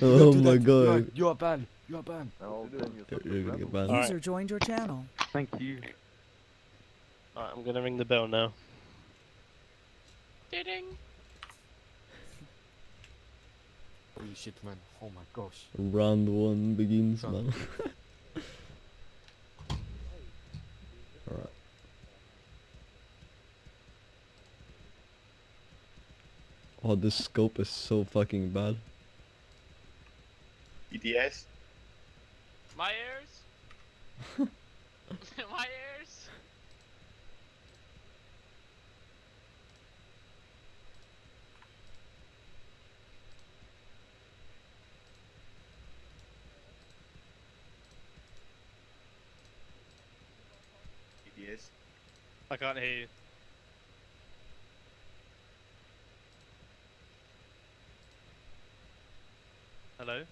Oh my god. You are banned. You are banned. You're gonna get banned. Alright. joined your channel. Thank you. Alright, I'm gonna ring the bell now. Ding. Holy shit, man. Oh my gosh. Round 1 begins, man. Alright. Oh, this scope is so fucking bad. ETS? My ears? My ears? I can't hear you. Hello?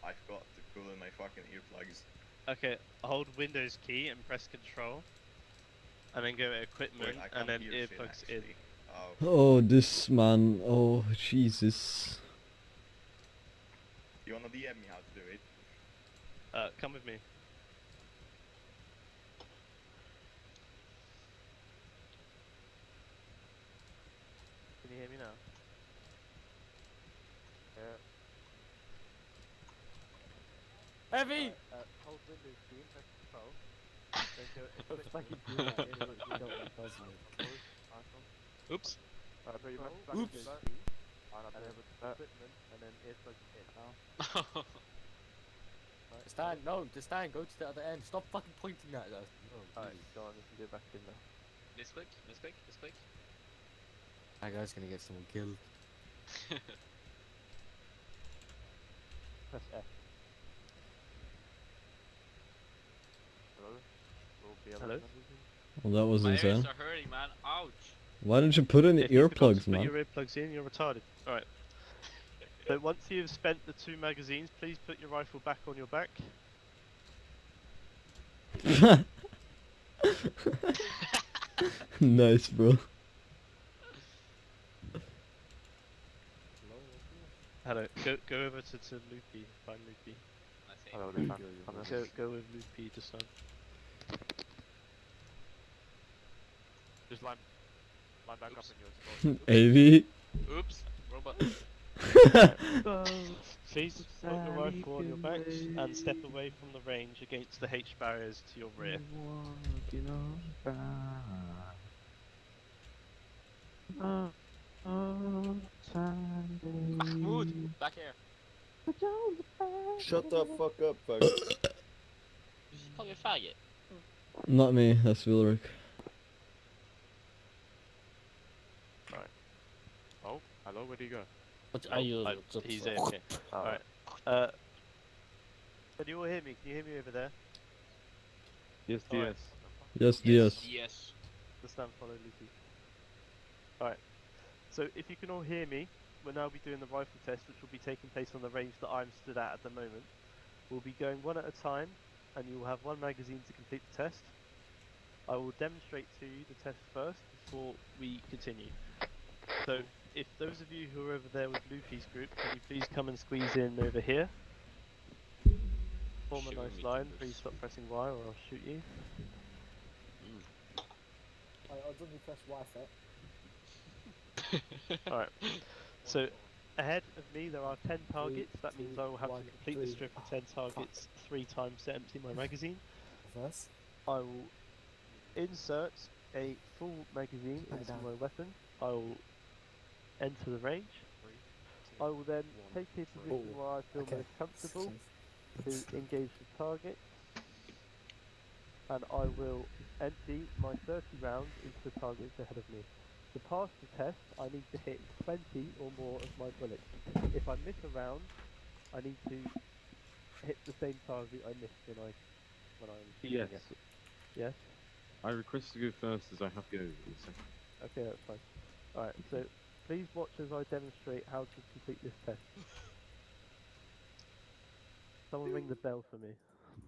I forgot to pull in my fucking earplugs. Okay, hold Windows key and press Control. And then go to Equipment, Wait, I and can't then hear shit, earplugs in. actually. Oh. Oh, this man. Oh, Jesus. You wanna DM me how to do it? Come with me. Can you hear me now? Heavy! Hold Windows key and press Control. Then go to Don't fucking do Equipment, that. earplugs You in. don't want puzzling. Oops. Oops! And then Equipment, and then earplugs in. Stan, no, just Stan, go to the other end. Stop fucking pointing at us. No, Alright, go on, you can go back in now. Misclick, misclick, misclick. that guy's gonna get someone killed. Press F. Hello? Well, that was My ears insane. are hurting, man. Ouch. Why didn't you put in If you forgot to earplugs, put man? your earplugs in, you're retarded. Alright. So once you've spent the 2 magazines, please put your rifle back on your back. Nice, bro. Hello. Go over to Loopy. Find Loopy. Go with Loopy to Sun. Just line back up in yours. AV. Oops. Robot. Please put your rifle on your backs and step away from the range against the H barriers to your rear. Mahmoud, back here. Shut the fuck up, fuck. You should call me a faggot. Not me, that's Vilric. Oh, hello, where do you go? What are you? He's AFK. Alright. Can you all hear me? Can you hear me over there? Yes, Alright. DS. Yes, yes. Yes. The stand follow Lucy. Alright. So if you can all hear me, we'll now be doing the rifle test, which will be taking place on the range that I'm stood at the moment. We'll be going one at a time, and you will have 1 magazine to complete the test. I will demonstrate to you the test first before we continue. So if those of you who are over there with Luffy's group, can you please come and squeeze in over here? Form a Shivering nice me line, timbers. please stop pressing Y or I'll shoot you. I'll double press Y for Alright, so ahead of me there are 10 targets, that means I will have to complete the strip of 10 targets 3 times to empty my magazine. Reverse. I will insert a full magazine into my weapon, I will enter the range, I will then take a position where I feel most comfortable to engage the target, and I will empty my 30 rounds into the targets ahead of me. To pass the test, I need to hit 20 or more of my bullets. If I miss a round, I need to hit the same target I missed when I'm shooting Yes. it. Yes? I request to go first as I have to go in a second. Okay, that's fine. Alright, so please watch as I demonstrate how to complete this test. Someone ring the bell for me.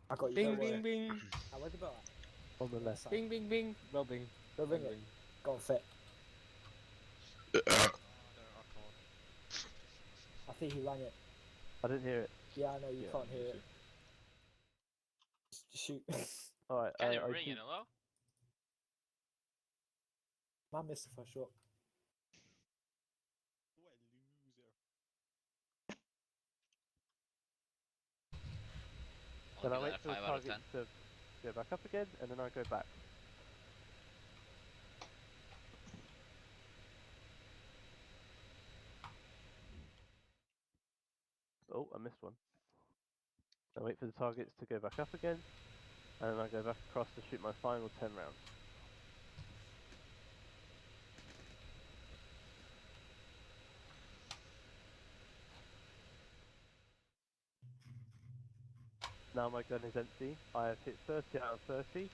I got you. Bing, don't worry. bing, bing. Where's the bell at? On the left. Bing, bing, bing. No bing. Go ring it. Go on, fit. I think he rang it. I didn't hear it. Yeah, I know you can't hear it. Shoot. Alright, Can you I ring shoot. it, hello? Man missed the first shot. Then I I'll wait give for that the a 5 out of target 10. to go back up again, and then I go back. Oh, I missed one. I wait for the targets to go back up again, and then I go back across to shoot my final 10 rounds. Now my gun is empty. I have hit 30 out of 30,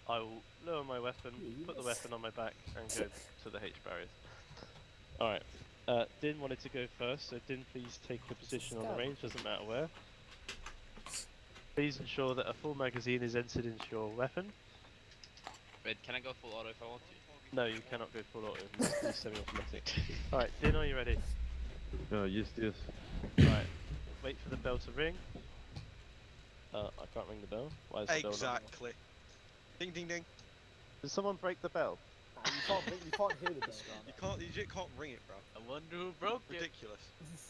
I will lower my weapon, put the Yes. weapon on my back, and go to the H barriers. Alright. Din wanted to go first, so Din, please take a position on the range, doesn't matter where. Please ensure that a full magazine is entered into your weapon. Wait, can I go full auto if I want to? No, you cannot go full auto, it must be semi-automatic. Alright, Din, are you ready? Yes, yes. Alright, wait for the bell to ring. I can't ring the bell. Why is the bell not? Exactly. Ding ding ding. Did someone break the bell? Nah, you can't hear the bell. You just can't ring it, bro. I wonder who broke it. Ridiculous.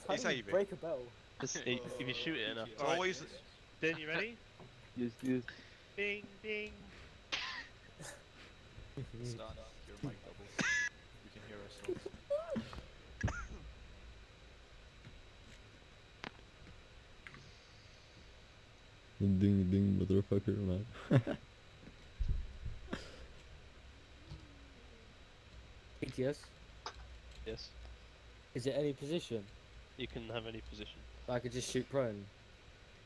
How It's do you Avery. break a bell? Just if you shoot it enough. It's Alright, always. Din, you ready? Yes, yes. Bing, bing. Start your mic double. We can hear ourselves. Ding ding, motherfucker, man. Yes. Yes. Is it any position? You can have any position. I could just shoot prone.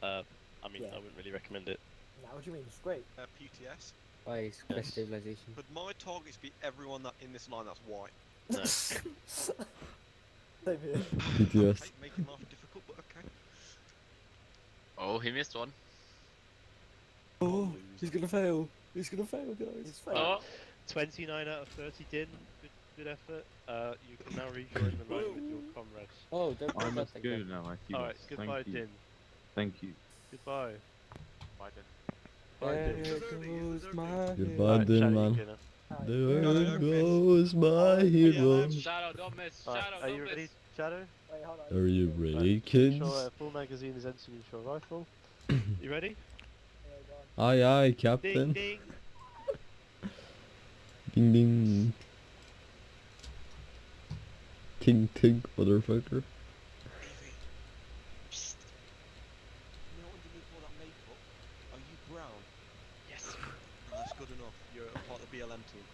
I mean, Yeah. I wouldn't really recommend it. Nah, what do you mean? It's great. PTS. By best stabilization. Would my targets be everyone that in this line that's white? No. Same here. PTS. Okay, making life difficult, but okay. Oh, he missed one. Oh, he's gonna fail. He's gonna fail, guys. Oh, 29 out of 30, Din. Good effort. You can now rejoin the line with your comrades. Oh, don't I do must that go again. now, I see. Alright, goodbye, Thank you. Din. Thank you. Goodbye. bye then. Bye, Din. There goes my Goodbye, Alright, Din, Shadow, man. you can, There don't miss. goes my hero. Shadow, don't miss. Alright, Shadow, are you don't ready, miss. Shadow? Wait, hold on. Are you Right, ready, make kids? sure a full magazine is entered into your rifle. You ready? Yeah, go on. Aye, aye, Ding, Captain. ding. Ding, ding. Ting, ting, motherfucker. Evie. Psst. You know underneath all that makeup? Are you brown? Yes. That's good enough. You're a part of the BLM team.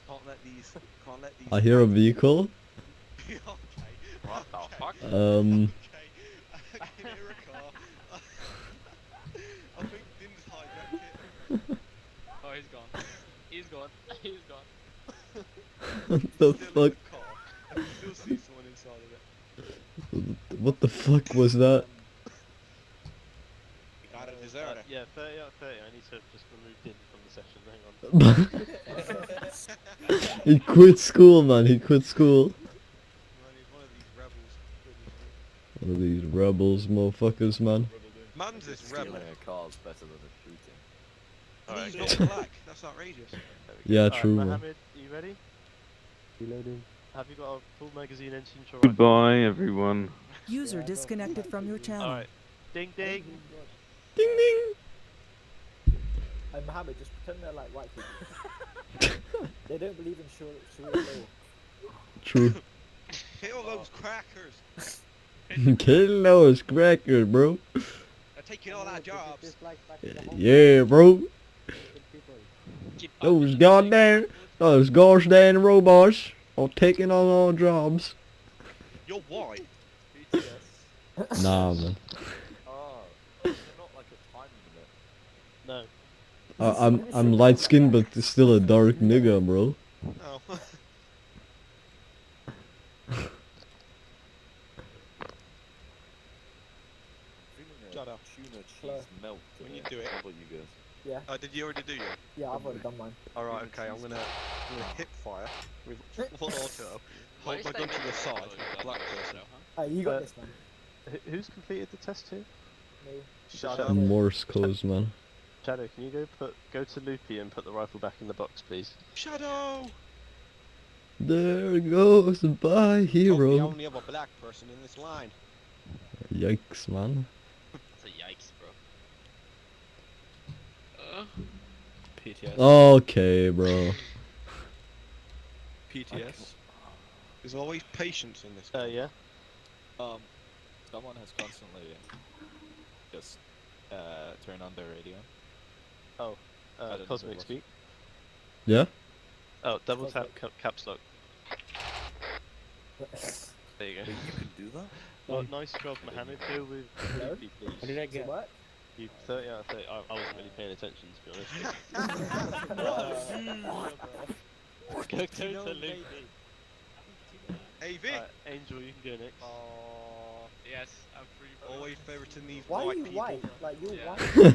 Can't let these. I hear a vehicle. Okay. What the fuck? Okay. I can hear a car. I think Din's hijacked it. Oh, he's gone. He's gone. He's gone. What the Still in fuck? the car. I can still see someone inside of it. What the fuck was that? You got a deserter. Yeah, 30 out of 30. I need to just remove Din from the session. Hang on. He quit school, man. He quit school. One of these rebels. One of these rebels, motherfuckers, man. Man's this rebel. Stealing a car is better than a shooting. And Alright, he's not black. That's outrageous. Yeah, Alright, true, man. Mohammed, are you ready? Reloading. Have you got a full magazine entered into your rifle? Goodbye, everyone. User disconnected from your channel. Alright. Ding, ding. Ding, ding. Hey, Mohammed, just pretend they're like white people. They don't believe in Sharia law. True. Hit all those crackers. Kill those crackers, bro. They're taking all our jobs. Yeah, bro. Keep up Those with the goddamn, those gosh damn robots are taking on our jobs. You're white. Nah, man. Oh, is there not like a time limit? No. I'm light skinned, but still a dark nigga, bro. Oh. Shut up. Tuna Hello. cheese melt. When in you it. do it. How about you guys? Yeah, Did you already do you? yeah, I've already done mine. Alright, okay, I'm gonna hip fire with full auto. Why Hold is my that gun to even the side going like a on black in person. Shadow, huh? Hey, you got this, man. Who's completed the test here? Me. Shadow. Morse codes, man. Shadow, can you go to Loopy and put the rifle back in the box, please? Shadow! There goes my I'm the hero. only other black person in this line. Yikes, man. That's a yikes, bro. PTS. Okay, bro. PTS. There's always patience in this. Yeah. Someone has constantly just turned on their radio. I don't know Cosmic what. speak. Yeah? Oh, double tap caps lock. There you go. Wait, you can do that? Well, nice job, Mohammed. Go with Hello? Loopy, What please. did I Does it get? work? You 30 out of 30. I wasn't really paying attention, to be honest. Go to Luke. AV! Right, Angel, you can go next. Yes, I'm free. Always favoriting these Why are white you people. white? Like you're Yeah. white.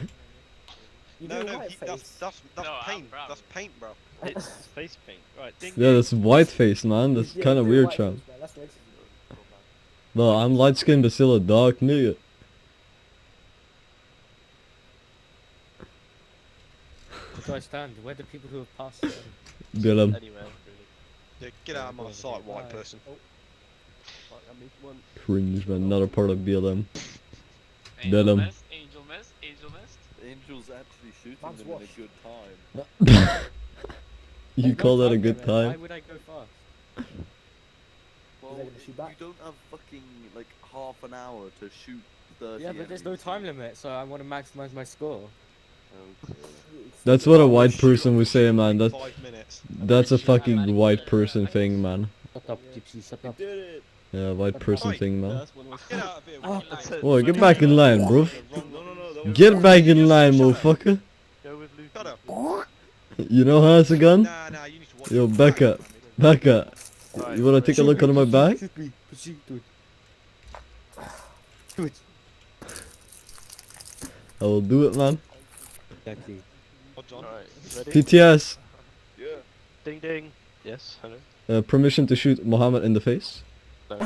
You No, do no, white face. that's No, I'm paint. brown. That's paint, bro. It's face paint. Right, ding. Yeah, that's whiteface, man. That's Yeah, kind of you do weird, white champ. face, man. That's racist. No, I'm light skinned but still a dark nigga. Where do I stand? Where do people who have passed stand? BLM. Anywhere, really. Yeah, get out of my sight, white person. Right, I missed one. Cringe, man. Not a part of BLM. Angel Denim. missed, Angel missed, Angel missed. Angel's actually shooting Man's them in washed. a good time. You There's call no that a good limit. Why time? would I go fast? Well, gonna shoot back? you don't have fucking like half an hour to shoot 30 Yeah, but there's no enemies. time limit, so I want to maximize my score. Okay. That's what a I'll white shoot person up would to say, shoot man. in That 5 minutes. that's a Shoot, I'm fucking managing white to- person thing, man. Shut up, Gypsy, shut up. Yeah, white person Oi. thing, man. That's one of Get out of here. Oh, with your Boy, get back in line, bro. No. Get back in line, motherfucker. Go with Luke. Shut up. You know how it's a gun? Nah, you need to watch Yo, your back back, up. man. Back up. Right, You wanna take a look under my back? Shoot me, do it. Do it. I will do it, man. Exactly. Hold on. Alright, ready? PTS. Yeah. Ding ding. Yes, hello. Permission to shoot Mohammed in the face. No.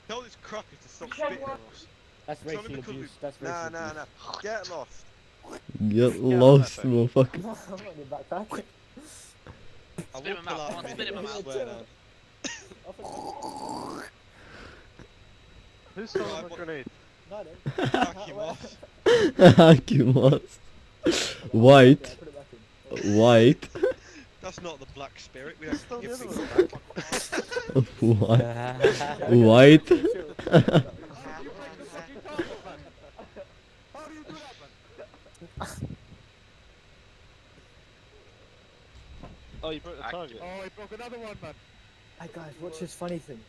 Tell this cracker to stop spitting on us. That's It's only racial because abuse. That's racial Nah. abuse. Get lost. Get lost, motherfucker. I'm not in your backpack. I Spit in will my pull mouth, out come on, a spit in my minute, I mouth. swear down. Who's throwing Right, a what- grenade? No, then. Fuck you off. Hakimas. White. White. That's not the black spirit. We don't give things back. White. White. Oh, you broke the target. Oh, he broke another one, man. Hey guys, watch this funny thing.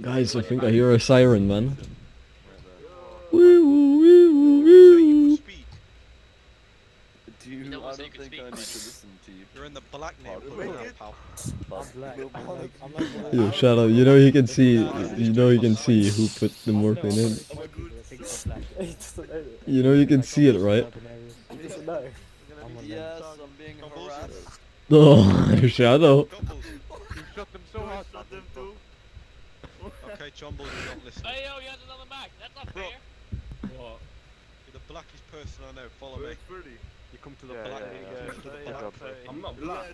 Guys, I think I hear a siren, man. So you could speak. Do you? No I one don't said you could think I speak. need to listen to you. You're in the black neighborhood now, pal. But black. we'll I'm be- like one of Yo, shout out. You know he can see. You know he can see who put the morphine in. He doesn't know it. You know you can see it, right? He doesn't know. Yes, I'm being harassed. Oh, shadow. Chumbles. You shot them so hard. Shot them too. Okay, Chumbles, you're not listening. Hey yo, you had another back. That's not Bro. fair. What? You're the blackest person I know. Follow me. You come to the Yeah, black. yeah, you yeah. come to the Yeah, black. yeah. I'm not black.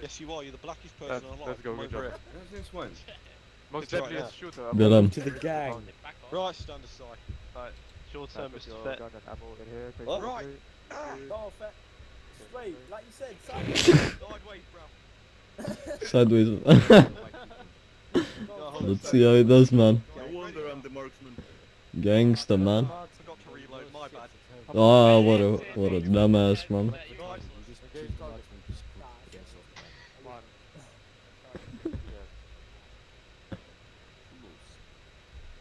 Yes, you are. You're the blackest person alive. Let's go, Come good over job. here. Since when? Most It's right, deadliest shooter. Bilam. To the gang. Back off. Right, stand aside. Right, short term, Mr. Fett. Right. Go on, fat. Straight, like you said, sideways. Sideways, bro. Sideways. Let's see how it does, man. No wonder I'm the marksman. Gangsta, man. I forgot to reload. My bad. Oh, what a dumbass, man. Right.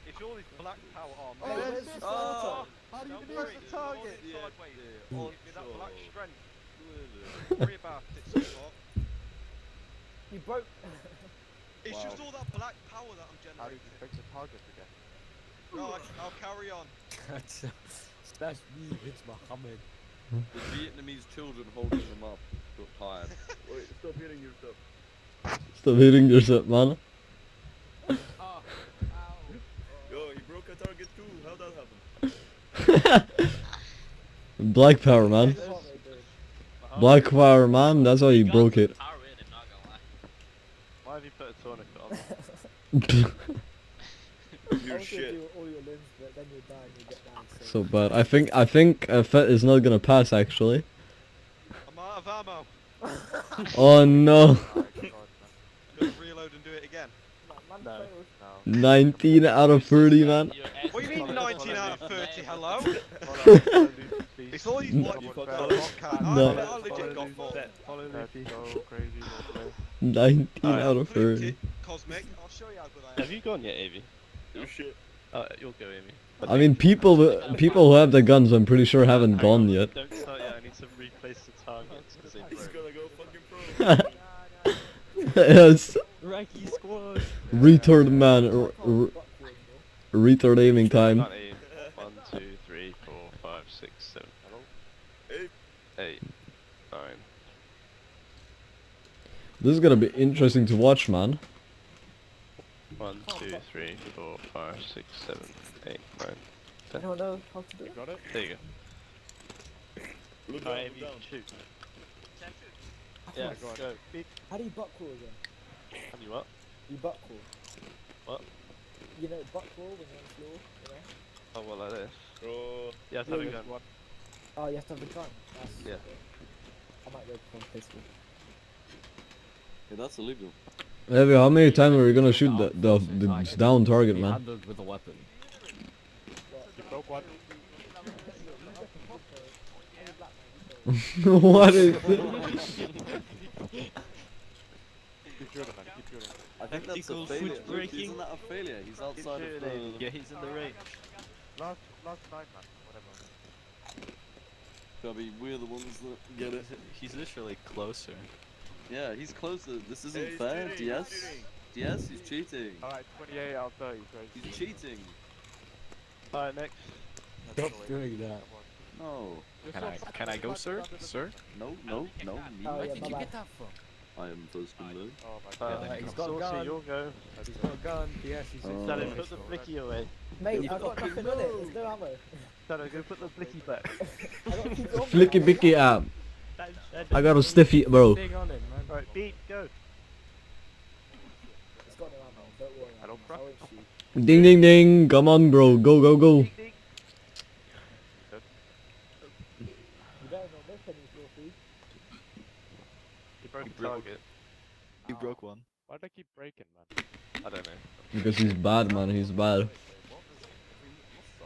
It's all this black power arm. Hey, where's the photo? How do you use the target? Sideways. Give me that black strength. Don't worry about it, sweetheart. You broke. It's just all that black power that I'm generating. the target again? Right, I'll carry on. That's me, it's Muhammad. The Vietnamese children holding them up got tired. Wait, stop hitting yourself. Stop hitting yourself, man. Yo, he broke a target too. How'd that happen? Black power, man. Black power, man. That's how he broke it. Power in, I'm not gonna lie. Why have you put a tourniquet on? Your I shit. do all your limbs, but then you die and you get down. So bad. I think Fett is not gonna pass, actually. I'm out of ammo. Oh no. Gonna reload and do it again. No. 19 out of 30, man. What do you mean 19 out of 30? Hello? It's all these No. white people got No. vodka. No. I legit got more. Follow me. Go crazy. 19 Alright, out of Fluke 30. it. Cosmic, I'll show you how good I am. Have you gone yet, Avy? Oh shit. You'll go, Amy. I mean, people who have the guns, I'm pretty sure haven't gone yet. Don't start yet. I need to replace the targets because they He's broke. gonna go fucking pro. Yes. Ranky squad. Retard man. Retard aiming time. Can't aim. 1, 2, 3, 4, 5, 6, 7. Eight. 8, 9. This is gonna be interesting to watch, man. 1, 2, 3, 4, 5, 6, 7, 8, 9, 10. I don't know how to do it. Got it? There you go. Look down, Alright, look Avy, down. shoot. I Yeah, can't- go. Beep. How do you butt crawl again? Have you up? You butt crawl. What? You know butt crawl when you're on the floor, you know? Oh, well, like this. Oh. Yeah, have a gun. Oh, you have to have the gun. That's Yeah. okay. I might go for a pistol. Yeah, that's illegal. Heavy, how many times are we gonna shoot the down target, man? Handled with a weapon. You broke one. What is Keep shooting, man. Keep shooting. I think that's a failure. Look, isn't that a failure? He's outside of the... Yeah, he's in the range. Last 9, man. Whatever. Gabby, we're the ones that get it. He's literally closer. Yeah, he's closer. This isn't Hey, he's fair. cheating, DS? he's cheating. DS, he's cheating. Alright, 28 out 30, crazy. He's cheating. Alright, next. Stop doing that. No. Can I go, sir? Sir? No, me. Oh, yeah, Where did you bye-bye. get that from? I am first in line. Oh my god. Yeah, he's got a Saucy, gun. you'll go. He's got a gun. Yes, he's Shadow, put the blicky away. Mate, I've got nothing on it. There's no ammo. Shadow, go put the blicky back. I got to keep it on. Flicky bicky app. I got a stiffy, bro. Big on him, man. Alright, beat, go. It's got no ammo. Don't worry. I don't I won't shoot. Ding ding ding. Come on, bro. Go go go. You better not miss any trophies. He broke the target. You broke one. Why'd I keep breaking, man? I don't know. Because he's bad, man. He's bad.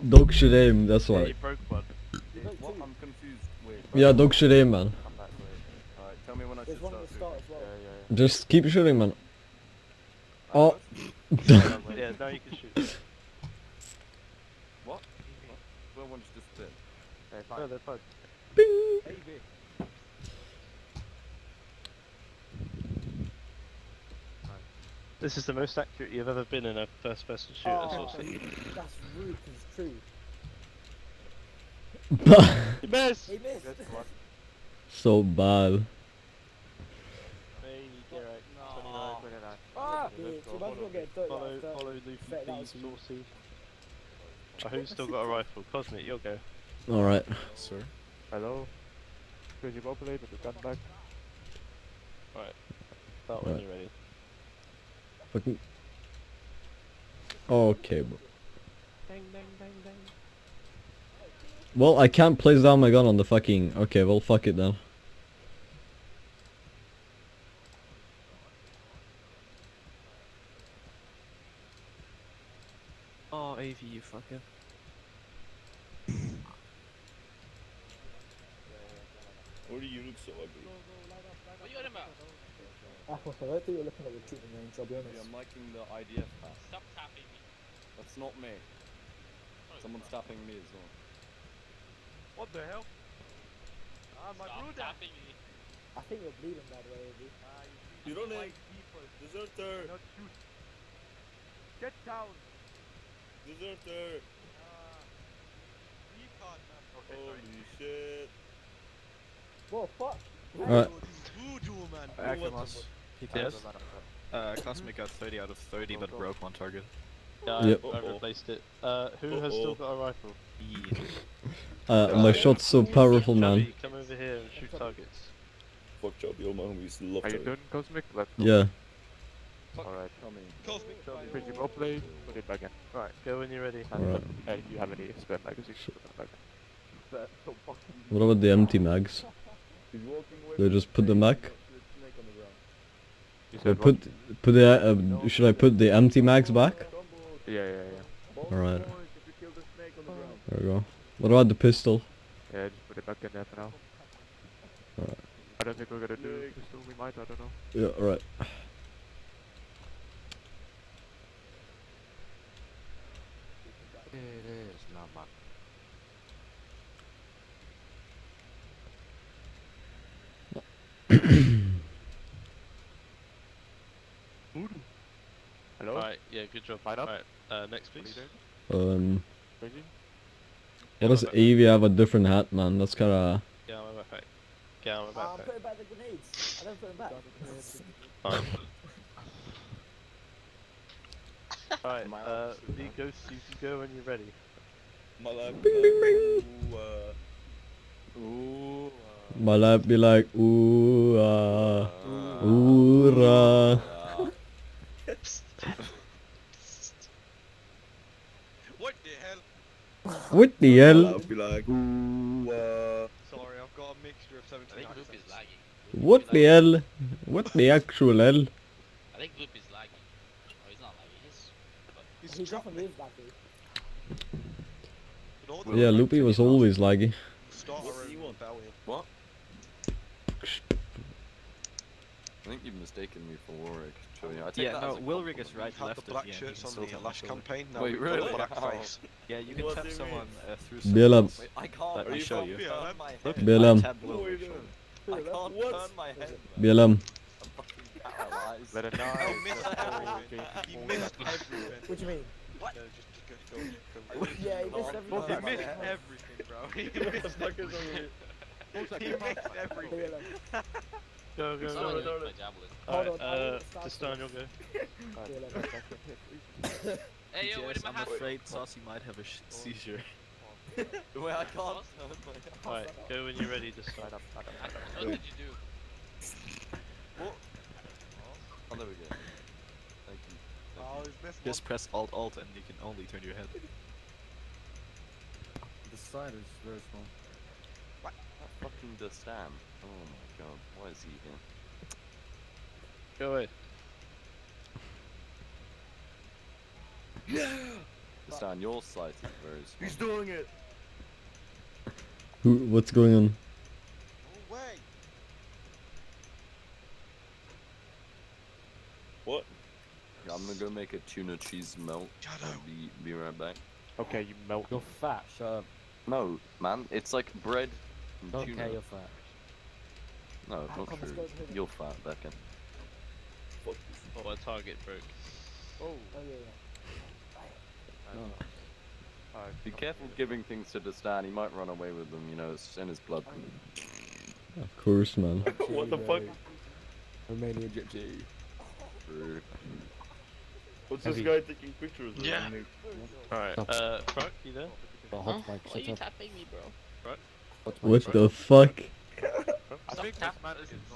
Dog shit aim. That's Yeah, why. he broke one. What? I'm confused. Wait. Yeah, dog shit aim, man. Come back, wait. Alright, tell me when I There's should one start at the start as well. Yeah. Just keep shooting, man. Oh. Yeah, now you can shoot. What? Where one's just dead? Okay, fine. No, they're fine. This is the most accurate you've ever been in a first-person shooter, Oh, Saucy. that's rude 'cause it's true. You missed! He missed. That's one. So bad. Hey, Garrett. 29, 29. Ah! Okay, Yeah, let's so go, you might as well get a 30 out Follow, of 30. follow Luffy, Bet that please, was you. Saucy. Who's still got a rifle? Cosmic, you'll go. Alright. Sir? Hello? Could you populate with the gun back? Start when Right. you're ready. Fucking. Okay, bro. Bang, bang, bang, bang. Well, I can't place down my gun on the fucking. Okay, well, fuck it then. Oh, AV, you fucker. Why do you look so ugly? What are you on about? I don't think you're looking at the treatment range, I'll be honest. I'm liking the IDF pass. Stop tapping me. That's not me. Someone's tapping me as well. What the hell? Ah, my Stop brother! tapping me. I think you're bleeding by the way, Izzy. You don't need deserter. Not shoot. Get down! Deserter. Okay, sorry. Holy shit. Whoa, fuck! Alright. Voodoo, man. Actimos. Yes? Cosmic got 30 out of 30 but broke one target. Yeah, Yep. I replaced it. Who has still got a rifle? My shot's so powerful, man. Chubby, come over here and shoot targets. Fuck Chubby, all my homies love Are you Chubby. done, Cosmic? Let's go. Yeah. Alright. Cosmic. Could you populate? Put it back in. Right, go when you're ready. Alright. Hey, you have any spare magazines? Put them back. That's so fucking... What about the empty mags? They just put them back? You Or said what? put the should I put the empty mags back? Yeah. Alright. There we go. What about the pistol? Yeah, just put it back in there for now. Alright. I don't think we're gonna do pistol, we might, I don't know. Yeah, alright. It is not my. Hello? Alright, yeah, good job. Line up. Alright, next please. Ready? Why does Evie have a different hat, man? That's kinda... Get on my backpack. Get on my I'm backpack. putting back the grenades. I don't put them back. Fine. Alright, Lee Ghost, you can go when you're ready. My lab. Ooh. My lab be like, ooh, ooh, rah. What the hell? What the hell? I'll be like, ooh, Sorry, I've got a mixture of 17 I think accents. Loop is lagging. What the hell? What the actual hell? I think Loop is lagging. Oh, he's not lagging. He's. He definitely is laggy. Yeah, Loopy was always laggy. What do you want? What? I think you've mistaken me for Warwick. Actually, I take Yeah, that no, as a Wilrig is compliment. right Had left the black at the shirts end. on the last campaign. Now Wait, we've really? got a black How? face. Yeah, you can What tap do you someone through Bill circles. Wait, I can't. Let me you show from you. here, Turn my Look, head. Bill, I um, tabbed What are Wilrig. you doing? I can't What? turn my head. Man. Bill, I'm fucking paralyzed. Let it Oh, know. missed everything. He missed everything. What do you mean? What? No, just go. Yeah, he missed everything. He missed everything, bro. He missed everything. He missed everything. Go, go, Someone go, use go. my javelin. Hold Alright, on, I want to start just start, you'll go. Hey, yo, where did my I'm hat go? afraid Saucy might have a seizure. Wait, I can't turn my head. Alright, go when you're ready, just start. What did you do? What? Oh, there we go. Thank you. Oh, he's missed Just press Alt and you can only turn your head. The side is very small. What? That fucking Dastan. Oh my god, why is he here? Go away. Dastan, your sight is very small. He's doing it. Who? What's going on? No way. What? I'm gonna go make a tuna cheese melt. Shadow. Be right back. Okay, you melt. You're fat, shut up. No, man, it's like bread and Don't tuna. care, you're fat. No, not Come, let's true. go to the- You're fat, Becca. Oh, my target broke. Oh. Oh, yeah, Be careful giving things to Dastan, he might run away with them, you know, it's in his blood. Of course, man. What the fuck? Romania gypsy. True. What's this Heavy. guy taking pictures of? Yeah. me? Alright, Croc, you there? The Huh? hot mic, Why are shut you up. tapping me, bro? Hot mic, What shut the up. fuck?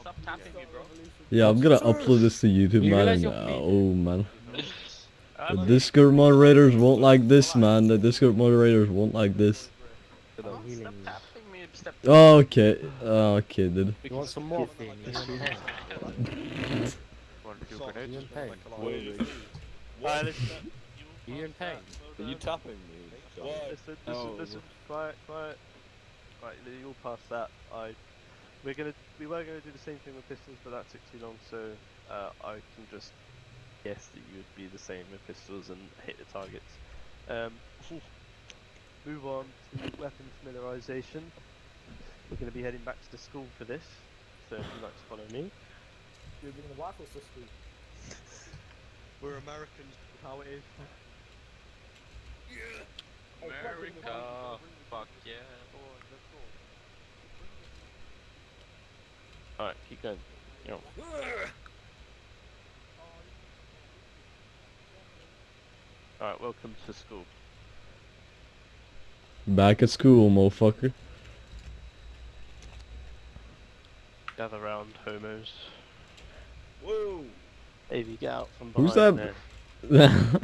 Stop tapping me, bro. Yeah, I'm gonna upload this to YouTube, You man. realize And, you're paid. oh, man. The Discord moderators won't like this, man. The Discord moderators won't like this. Stop tapping me. Stop. Oh, okay. Oh, okay, dude. You want some morphine? You're in pain. Want to do You're grenades? in pain. Wait. Alright, listen. You're in pain. Are you tapping me? What? Listen, quiet. Right, you'll pass that. We were gonna do the same thing with pistols, but that took too long, so I can just guess that you would be the same with pistols and hit the targets. Move on to weapon familiarization. We're gonna be heading back to the school for this, so if you'd like to follow me. You're bringing the rifles to school. We're Americans. How it is. America. Fuck yeah. Alright, keep going. Yo. Alright, welcome to school. Back at school, motherfucker. Gather round, homos. Whoa. Davey, get out from Who's behind that? there. Why am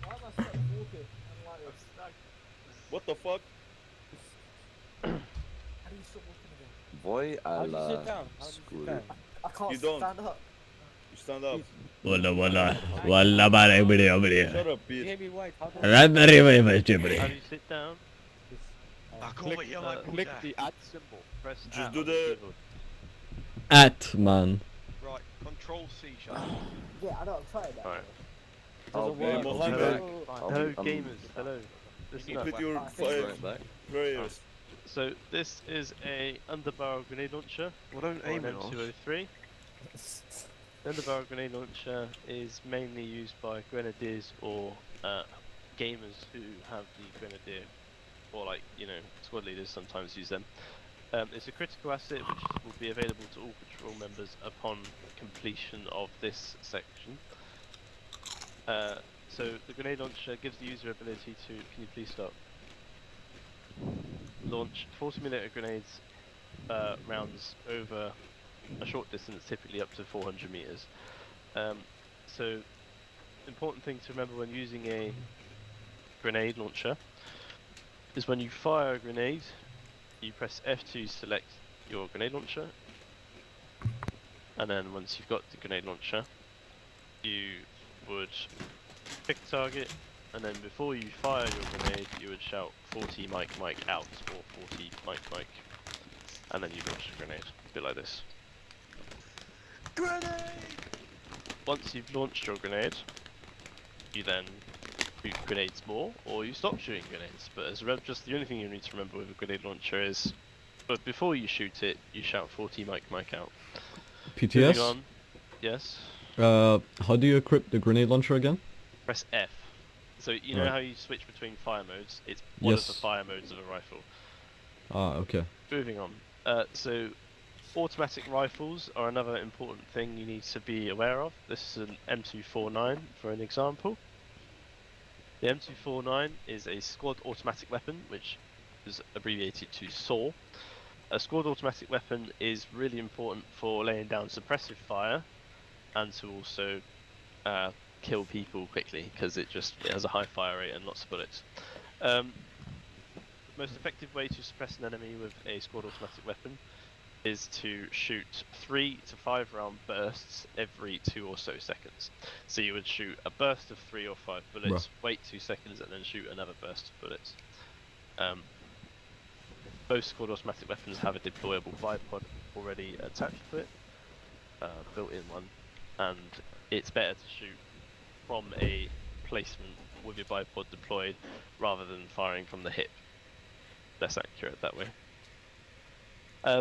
I stuck walking? I'm like this. What the fuck? How do you stop walking again? Voy a How do you la sit down? How do you sit school. down? I can't You don't. stand up. You stand up. Walla bara everybody over Shut here. up, bitch. Heavy white, how do Right very very How do you sit down? Back over here, my Click puta. the add symbol. Press Just at do on the- keyboard. At, man. Right, Control C, shall Yeah, I know, I'm trying that. Alright. Oh, Doesn't work. Mohammed. Hello, gamers. Hello. Listen up. With your prayers. So this is a underbarrel grenade launcher. Well, don't or aim an it off. M203. The underbarrel grenade launcher is mainly used by grenadiers or gamers who have the grenadier, or like squad leaders sometimes use them. It's a critical asset which will be available to all patrol members upon completion of this section. So the grenade launcher gives the user ability to, can you please stop? Launch 40mm grenades rounds over a short distance, typically up to 400 meters. So important thing to remember when using a grenade launcher is when you fire a grenade, you press F to select your grenade launcher, and then once you've got the grenade launcher, you would pick a target, and then before you fire your grenade, you would shout 40 mic out, or 40 mic, and then you launch the grenade. A bit like this. Grenade! Once you've launched your grenade, you then shoot grenades more, or you stop shooting grenades. But as just the only thing you need to remember with a grenade launcher is, but before you shoot it, you shout 40 mic out. PTS? Moving on. Yes. How do you equip the grenade launcher again? Press F. So you know how you switch between fire modes? It's one of the fire modes of a rifle. Ah, okay. Moving on. So automatic rifles are another important thing you need to be aware of. This is an M249 for an example. The M249 is a squad automatic weapon, which is abbreviated to SAW. A squad automatic weapon is really important for laying down suppressive fire and to also kill people quickly, because it has a high fire rate and lots of bullets. Most effective way to suppress an enemy with a squad automatic weapon is to shoot 3 to 5 round bursts every 2 or so seconds. So you would shoot a burst of 3 or 5 bullets, wait 2 seconds, and then shoot another burst of bullets. Most squad automatic weapons have a deployable bipod already attached to it, built-in one, and it's better to shoot from a placement with your bipod deployed rather than firing from the hip. Less accurate that way.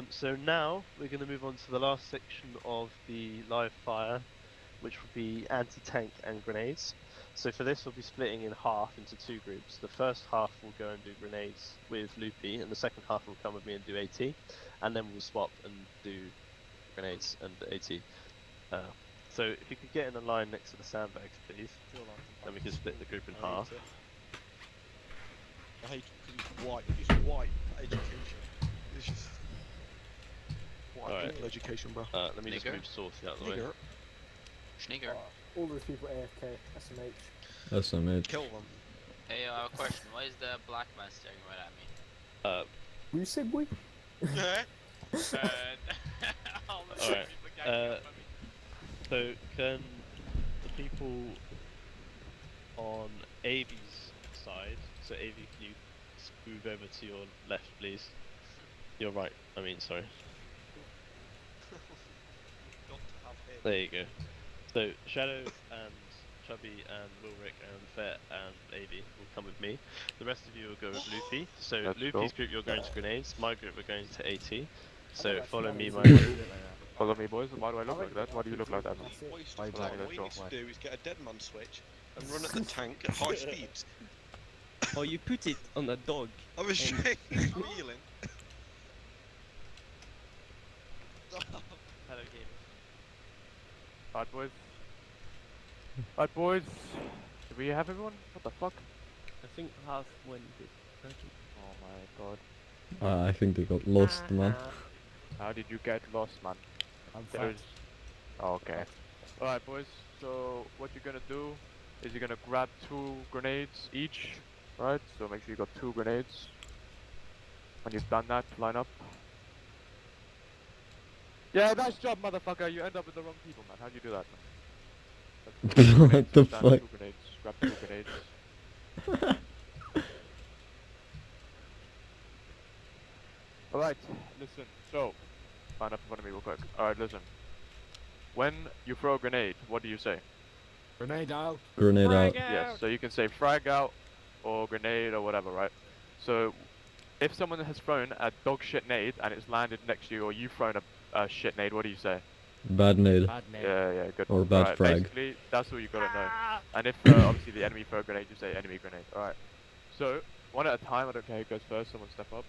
So now we're going to move on to the last section of the live fire, which will be anti-tank and grenades. So for this we'll be splitting in half into 2 groups. The first half will go and do grenades with Loopy, and the second half will come with me and do AT, and then we'll swap and do grenades and AT. So if you could get in a line next to the sandbags, please, then we can split the group in half. I hate because it's white education. It's just white education, bro. Let me just move Saucy out of the way. Sneaker. All those people AFK, SMH. SMH. Kill them. Hey, I have a question. Why is the black man staring right at me? You said we? Alright. So can the people on AV's side, so AV, can you move over to your left, please? Your right, I mean, sorry. There you go. So Shadow and Chubby and Wilrick and Fet and AV will come with me. The rest of you will go with Loopy. So Loopy's group, you're going to grenades. My group, we're going to AT. So follow me, my group. Follow me, boys. Why do I look like that? Why do you look like that? What you need to do is get a dead man switch and run at the tank at high speeds. Or you put it on a dog. I was wheeling. Hello, gamers. Alright, boys. Alright, boys. Do we have everyone? What the fuck? I think half went it. Oh my god. I think they got lost, man. How did you get lost, man? I'm fine. Okay. Alright, boys. So, what you're gonna do is you're gonna grab 2 grenades each. Right? So make sure you got 2 grenades. When you've done that, line up. Yeah, nice job, motherfucker. You end up with the wrong people, man. How'd you do that, man? What the fuck? 2 grenades. Grab 2 grenades. Alright, listen. So, line up in front of me real quick. Alright, listen. When you throw a grenade, what do you say? Grenade out. Grenade out. Yes, so you can say frag out or grenade or whatever, right? So if someone has thrown a dog shit nade and it's landed next to you, or you've thrown a shit nade, what do you say? Bad nade. Yeah, good. Or bad Alright, frag. basically, that's all you gotta know. And if obviously the enemy throw a grenade, you say enemy grenade. Alright. So, one at a time, I don't care who goes first, someone step up.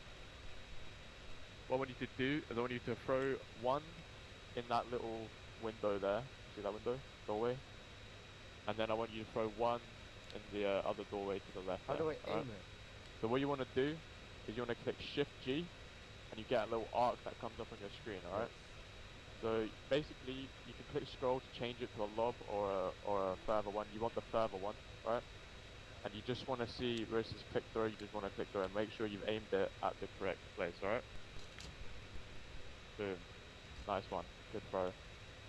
What I want you to do is I want you to throw one in that little window there. See that window? Doorway? And then I want you to throw one in the other doorway to the left. How do I aim alright? it? So what you want to do is you want to click Shift G, and you get a little arc that comes up on your screen, alright? So basically, you can click scroll to change it to a lob or a further one. You want the further one, right? And you just want to see versus click throw. You just want to click throw and make sure you've aimed it at the correct place, alright? Boom, nice one, good throw.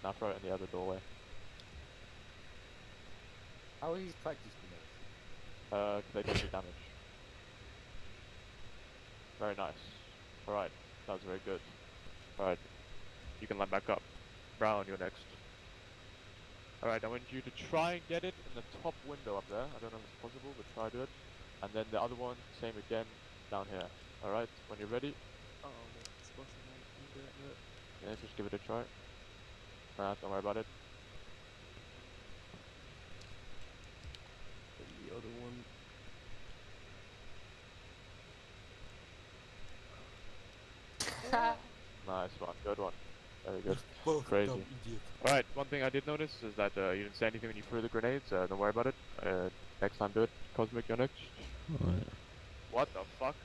Now throw it in the other doorway. How are these practice grenades? They don't do damage. Very nice. Alright, that was very good. Alright, you can line back up. Brown, you're next. Alright, I want you to try and get it in the top window up there. I don't know if it's possible, but try to do it. And then the other one, same again, down here. Alright, when you're ready, Oh, no, it's possible. yeah, just give it a try. Don't worry about it. The other one. Nice one, good one. Very good. Crazy. Alright, one thing I did notice is that you didn't say anything when you threw the grenades. Don't worry about it. Next time do it. Cosmic, you're next. Alright. What the fuck?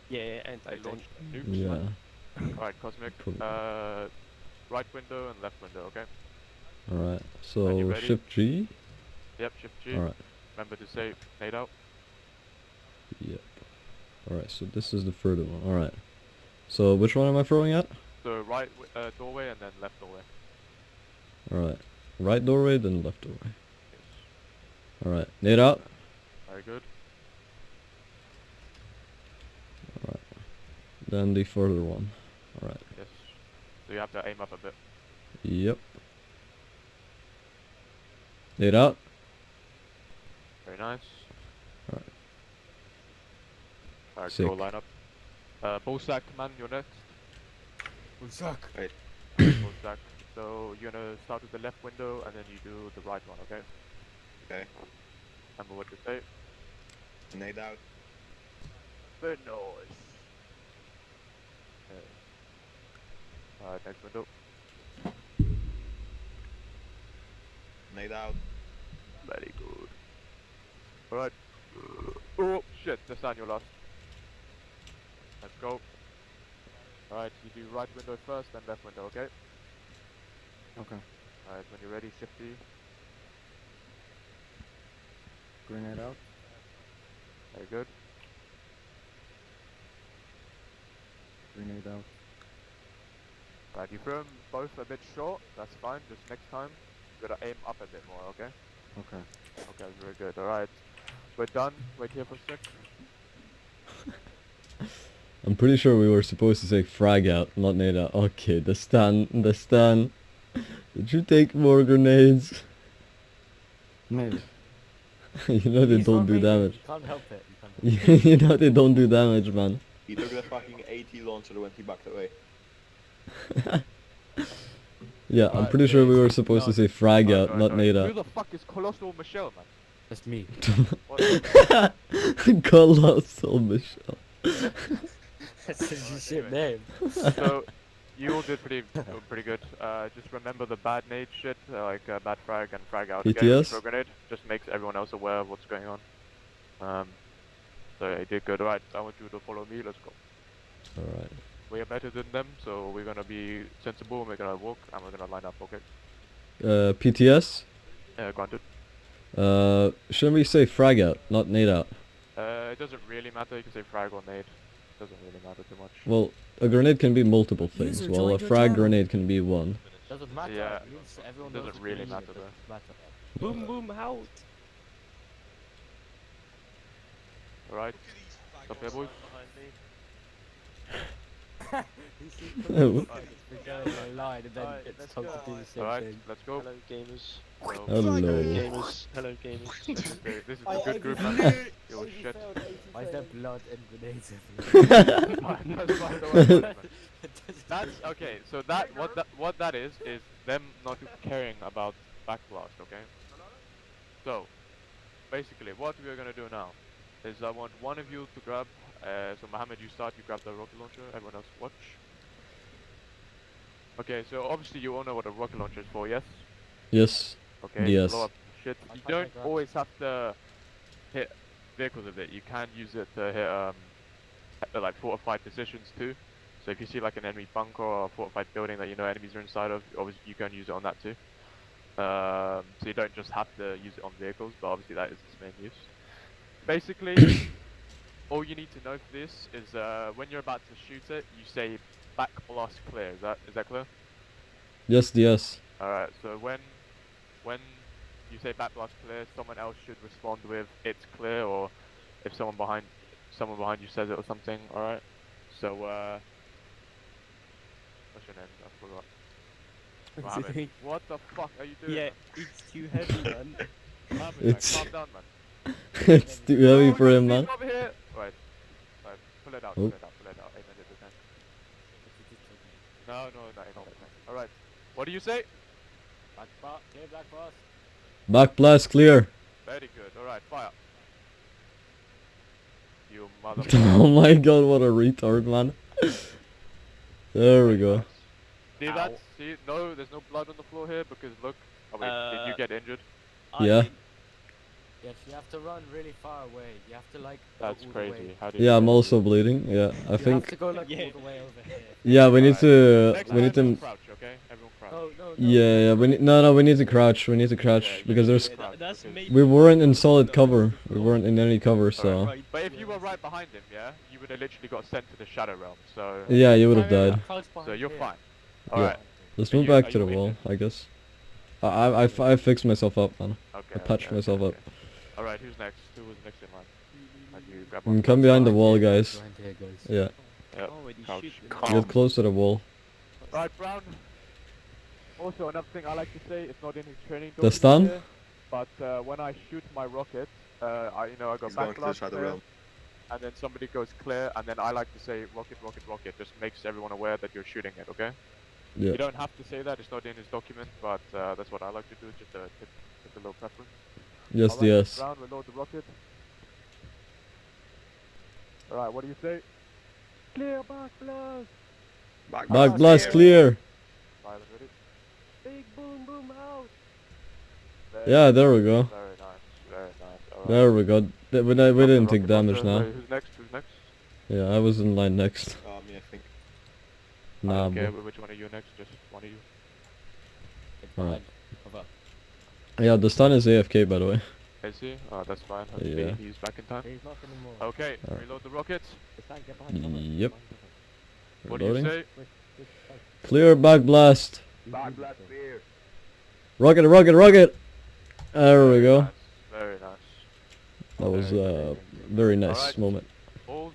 Yeah, I anti-tank. launched nukes, Yeah. man. Alright, Cosmic. Right window and left window, okay? Alright. And you So ready? Shift G. Yep, Shift G. Alright. Remember to say nade out. Yep. Alright, so this is the further one. Alright. So which one am I throwing at? So right doorway and then left doorway. Alright. Right doorway, then left doorway. Alright. Nade out. Very good. Alright. Then the further one. Alright. Yes. So you have to aim up a bit. Yep. Nade out. Very nice. Alright. Alright, Sick. go line up. Bullsack, man, you're next. Bullsack. Wait. Bullsack. So you're gonna start with the left window and then you do the right one, okay? Okay. Remember what to say. Nade out. Very nice. Okay. Alright, next window. Nade out. Very good. Alright. Oh shit, that's on your last. Let's go. Alright, you do right window first, then left window, okay? Okay. Alright, when you're ready, Shift D. Grenade out. Very good. Grenade out. Right, you throw them both a bit short, that's fine, just next time, you gotta aim up a bit more, okay? Okay. Okay, very good, alright. We're done, wait here for a sec. I'm pretty sure we were supposed to say frag out, not nade out. Okay, the stun. Did you take more grenades? Maybe. You know they He's don't do Romanian, damage. You can't help it. You can't help You know they don't do damage, man. He took the fucking AT launcher when he backed away. Yeah, I'm pretty sure we were supposed to say frag out, not nade Who out. the fuck is Colossal Michelle, man? That's me. Colossal Michelle. That's a shit name. So, you all did pretty good. Just remember the bad nade shit, like bad frag and frag out. Okay, PTS? throw grenade just makes everyone else aware of what's going on. So you did good. Alright, I want you to follow me. Let's go. Alright. We are better than them, so we're gonna be sensible. And we're gonna walk and we're gonna line up. Okay. PTS? Granted. Shouldn't we say frag out, not nade out? It doesn't really matter. You can say frag or nade. Doesn't really matter too much. Well, a grenade can be multiple things, User while a joined your frag channel. grenade can be one. Doesn't matter. Yeah, It means everyone doesn't knows really it's matter Romanian, though. it doesn't matter. Boom, boom, out. Alright. Stop here, boys. You see, Oh. for going in a line and then Alright, gets let's told go. to do the same Alright, thing. let's go. Hello gamers. So, Hello. Gamers. Hello gamers. okay, this is I a good AV group, failed- man. Yo, AV shit. failed 80 Why is there training. blood and grenades everywhere? That's fine, don't worry about it, man. That's okay. So what that is them not caring about backblast. Okay. So basically, what we are gonna do now is I want one of you to grab. So Mohammed, you start. You grab the rocket launcher. Everyone else watch. Okay. So obviously you all know what a rocket launcher is for, yes? Yes. Okay. Yes. Blow up shit. You don't always have to hit vehicles with it. You can use it to hit like fortified positions too. So if you see like an enemy bunker or a fortified building that you know enemies are inside of, obviously you can use it on that too. So you don't just have to use it on vehicles, but obviously that is its main use. Basically, all you need to know for this is when you're about to shoot it, you say back blast clear. Is that clear? Yes. Yes. Alright, so when you say back blast clear, someone else should respond with it's clear, or if someone behind you says it or something. Alright, so what's your name? I forgot. Mohammed. What the fuck are you doing? Yeah, man? it's too heavy, man. Mohammed, It's- calm down, man. It's too heavy No, for you him, see man. Over here. Right, pull it out, Oh. pull it out. 8 minutes of time. No, ain't no. Alright, what do you say? Black bar, clear black bars. Back blast clear. Very good. Alright, fire. You motherfucker. Oh my god, what a retard, man. There we go. See that? See? No, there's no blood on the floor here because look. Oh wait, did you get injured? Yeah. Yes, you have to run really far away. You have to like go That's all the crazy. way. How do you Yeah, get I'm it? also bleeding. Yeah, I You think. have to go like all the way over here. Yeah, we need to. Next We need time, everyone to. crouch, okay? Everyone crouch. Oh no. Yeah, we need. No, we need to crouch. We need to crouch because there's. That's me. We weren't in solid cover. We weren't in any cover, so. Alright, but if you were right behind him, yeah, you would have literally got sent to the Shadow Realm, so... Yeah, you would have died. So you're fine. Yeah. Alright. Let's Are move you- back are to the you wall, injured? I guess. I fixed myself up, man. Okay, I patched myself up. Alright, who's next? Who was next in line? How do you grab You can one? come behind the wall, guys. Behind here, guys. Yeah. Yep. Already Couch. shooting. Get close to the wall. Right, Brown. Also, another thing I like to say, it's not in his training The document stun? here, but when I shoot my rocket, I go He's back going to the Shadow Realm. and then somebody goes clear, and then I like to say rocket, rocket, rocket. Just makes everyone aware that you're shooting it, okay? Yeah. You don't have to say that, it's not in his document, but that's what I like to do, just a little preference. Yes, Alright, yes. Brown, reload the rocket. Alright, what do you say? Clear back blast! Back blast clear. Silent, ready? Big boom boom out. Yeah, there we go. Very nice, very nice. Alright. There we go. We didn't take Rocket damage launcher. now. Wait, who's next? Who's next? Yeah, I was in line next. Me, I think. Nah, Okay, bro. which one are you next? Just one of you. Alright. Yeah, the stun is AFK, by the way. Is he? Oh, that's fine. Yeah. He's back in time. He's not anymore. Okay, Alright. reload the rockets. Yep. What do you Reloading. say? Clear back blast. Back blast clear. Rocket, rocket, rocket. There we go. Nice, very nice. That was very nice Alright. moment. Balls.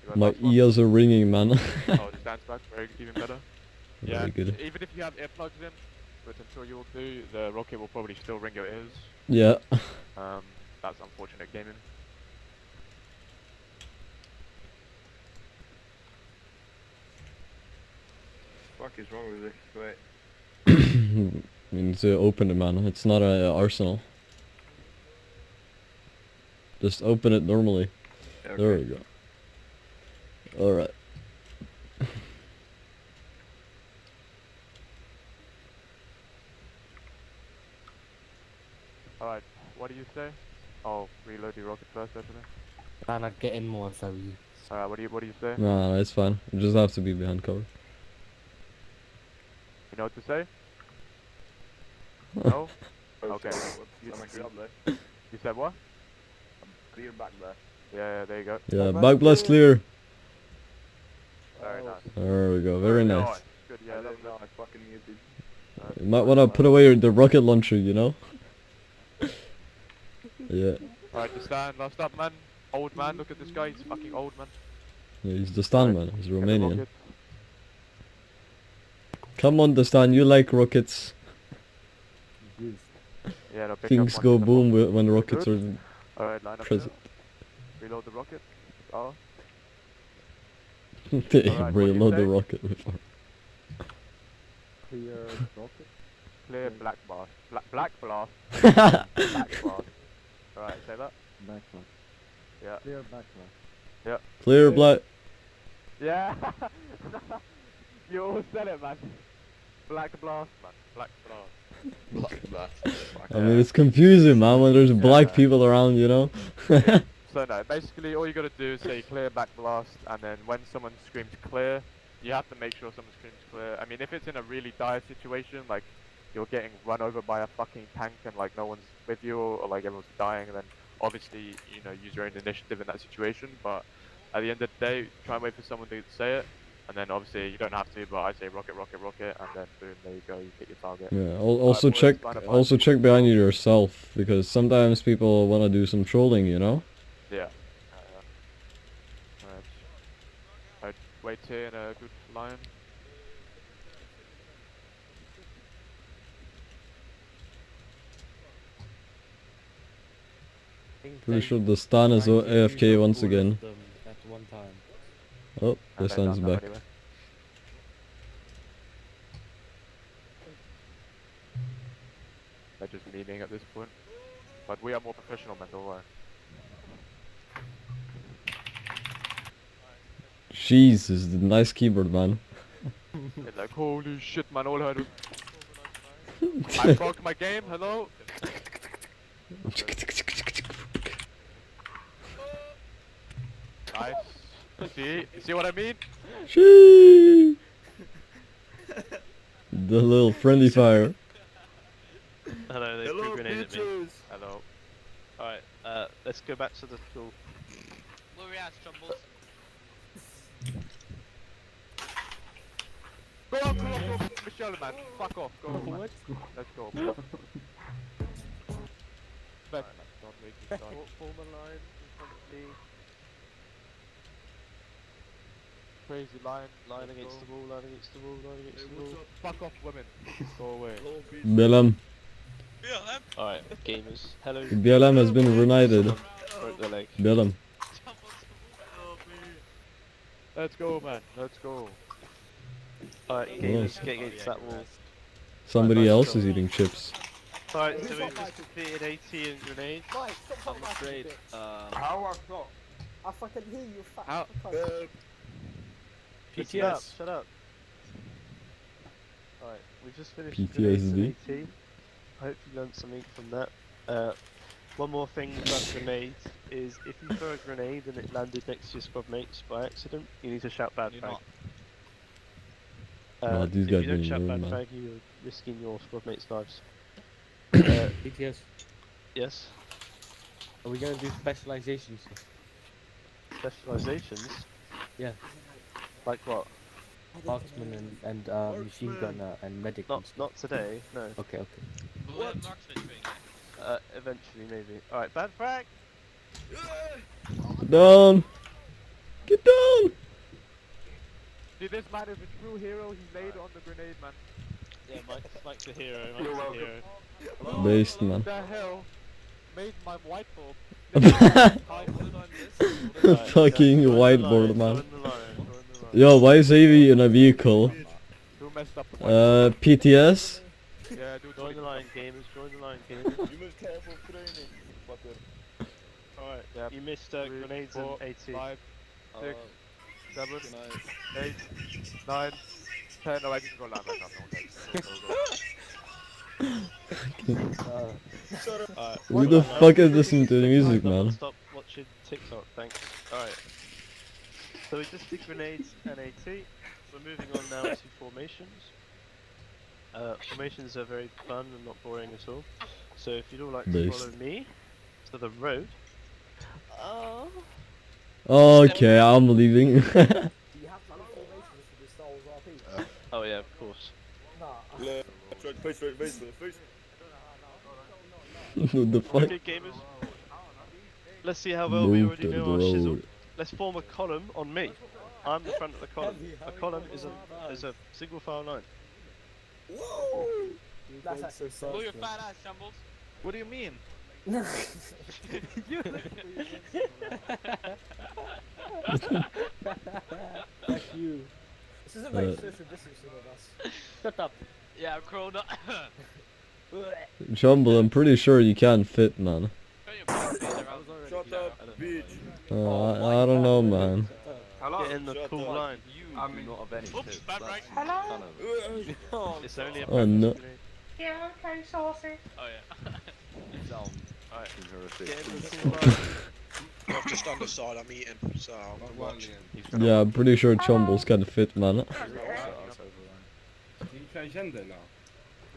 You got My last one? ears are ringing, man. Oh, the stands back. Even better. Yeah. Very good. Even if you have earplugs in, which I'm sure you will do, the rocket will probably still ring your ears. Yeah. That's unfortunate gaming. What is wrong with this? Wait. We need to open it, man. It's not an arsenal. Just open it normally. Okay. There we go. Alright. Alright, what do you say? Oh, reload your rocket first, actually. Man, I'd get in more if I were you. Alright, what do you say? Nah, it's fine. You just have to be behind cover. You know what to say? No? Okay. You said what? Clear back blast. Yeah, there you go. Yeah, back blast clear. Very nice. There we go. Very nice. Good, yeah, I that don't know, I fucking muted. You might wanna put away the rocket launcher, you know? Yeah. Alright, to stand, last up, man. Old man, look at this guy, he's fucking old, man. Yeah, he's the Stan man. He's Get the Romanian. rocket. Come on, the Stan. You like rockets. Yeah, no, pick Things up go one boom simple. when rockets are Alright, line up present. here. Reload the rocket. Oh. They Alright, what do you reload the say? rocket before. Clear rocket. Clear black blast. Black blast. Black blast. Alright, say that. Backflash. Yeah. Clear backflash. Yeah. Clear black. Yeah. You all said it, man. Black blast, man. Black blast. Black blast. I mean, it's confusing, man, when there's black Yeah. people around, you know? So no, basically all you gotta do is say clear back blast, and then when someone screams clear, you have to make sure someone screams clear. I mean, if it's in a really dire situation, like you're getting run over by a fucking tank and like no one's with you, or like everyone's dying, then obviously, you know, use your own initiative in that situation. But at the end of the day, try and wait for someone to say it, and then obviously you don't have to, but I say rocket, rocket, rocket, and then boom, there you go, you hit your target. Yeah, Alright, also boys, check line up also line. check behind you yourself, because sometimes people want to do some trolling, you know? Yeah. Alright. Alright, wait here in a good line. Pretty sure the Stan is AFK once again. At one time. Oh, And the they Stan's done that back. anyway. They're just memeing at this point. But we are more professional, man, don't worry. Jesus, the nice keyboard, man. It's like, holy shit, man, all I do. I broke my game, hello? Nice. See what I mean? Shee! The little friendly fire. Hello, they threw a grenade at me. Hello. Alright, let's go back to the school. Where we at, Chumbles? Go on, Michelle, man. Fuck off, go on, man. Let's go. Back, man. Don't make me start. Form a line in front of me. Crazy line. Line against the wall, line against the wall, line against the wall. Fuck off, women. Go away. BLM. Alright, gamers. Hello. BLM has been reunited. Broke their leg. BLM. Let's go, man. Let's go. Alright, gamers, get against that wall. Somebody Nice else job. is eating chips. Alright, so we've just completed 80 and grenades. Mike, stop I'm that afraid. bitch. How I thought. I fucking hear you, fat How- fucker. Shut up, PTS. shut up. Alright, we've just finished PTSD. grenades and 80. I hope you learned something from that. One more thing about grenades is if you throw a grenade and it landed next to your squad mates by accident, you need to shout bad You're frag. not. Oh, these if guys you don't being shout rude, bad man. frag, you're risking your squad mates' lives. BTS, Yes? are we gonna do specializations? Specializations? Yeah. Like what? Marksman and machine gunner and medic. and stuff. Not today, no. Okay, okay. But we have marksman training. Eventually, maybe. Alright, bad frag! Down! Get down! See, this man is a true hero. He laid on the grenade, man. Yeah, Mike's the hero, Mike's the hero. Based, man. What the hell? Made my whiteboard. Fucking whiteboard, man. Yo, why is Avy in a vehicle? Who messed up the whiteboard? PTS? Yeah, dude. Join the line, gamers, join the line, gamers. You must careful training, fucker. Alright, Yep. you missed 3, grenades 4, and 80. 5, 6, 7, 8, 9, 10. No, I can go land right now. Alright, Who the fuck is listening to the music, man? Stop watching TikTok, thanks. Alright. So we just did grenades and AT. We're moving on now to formations. Formations are very fun and not boring at all. So if you'd all like to Based. follow me to the road. Okay, I'm leaving. Do you have to do formations for the Star Wars RP? Oh yeah, of course. Nah. Face. What the fuck? Okay, gamers. Let's see how well we Move already to know the our shizzle. road. let's form a column on me. I'm the front of the column. A column is a single file line. Whoa! That's actually so Move your good. fat ass, Shambles. What do you mean? Fuck you. This isn't like social distancing with us. Shut up. Yeah, I'm crawled up. Jumble, I'm pretty sure you can't fit, man. Shut up, bitch. I don't know, man. Hello? Get in the cool line. You I do mean- not have any Oops, tits. bad That's right. kind of... It's only a Oh, no. grenade. Yeah, okay, saucy. Oh yeah. Sound Alright. horrific. Get in the cool line. I'm just on the side, I'm eating, so I'm watching. Yeah, I'm pretty sure Chumbles can fit, man. Can you change gender now?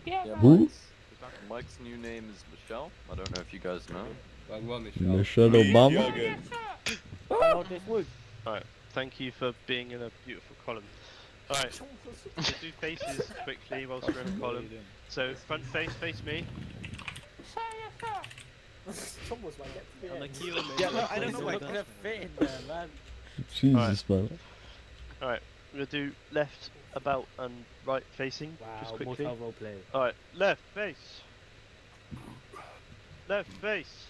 Yeah. Who? Mike's new name is Michelle. I don't know if you guys know. Like one is Michelle Obama? Oh, this wood. Alright, thank you for being in a beautiful column. Alright, we'll do faces quickly whilst we're in a column. So, front face, face me. Almost might get to the Like end. you, Yeah, no, I don't Please know don't what touch could me. fit in there, man. Jesus, man. Alright, we're gonna do left, about, and right facing, just Wow, quickly. mortal roleplay. Alright, left face. Left face.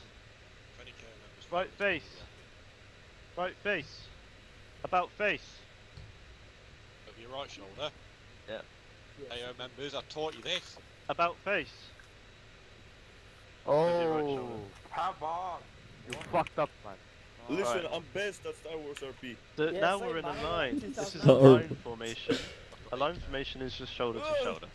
Right face. Right face. About face. Over your right shoulder. Yeah. AO members, I taught you this. About face. Oh, How about? you fucked up, man. Listen, Alright. I'm best at Star Wars RP. So Yeah, now same, we're in a man. line. 2000 This is a Star- line formation. A line formation is just shoulder to shoulder.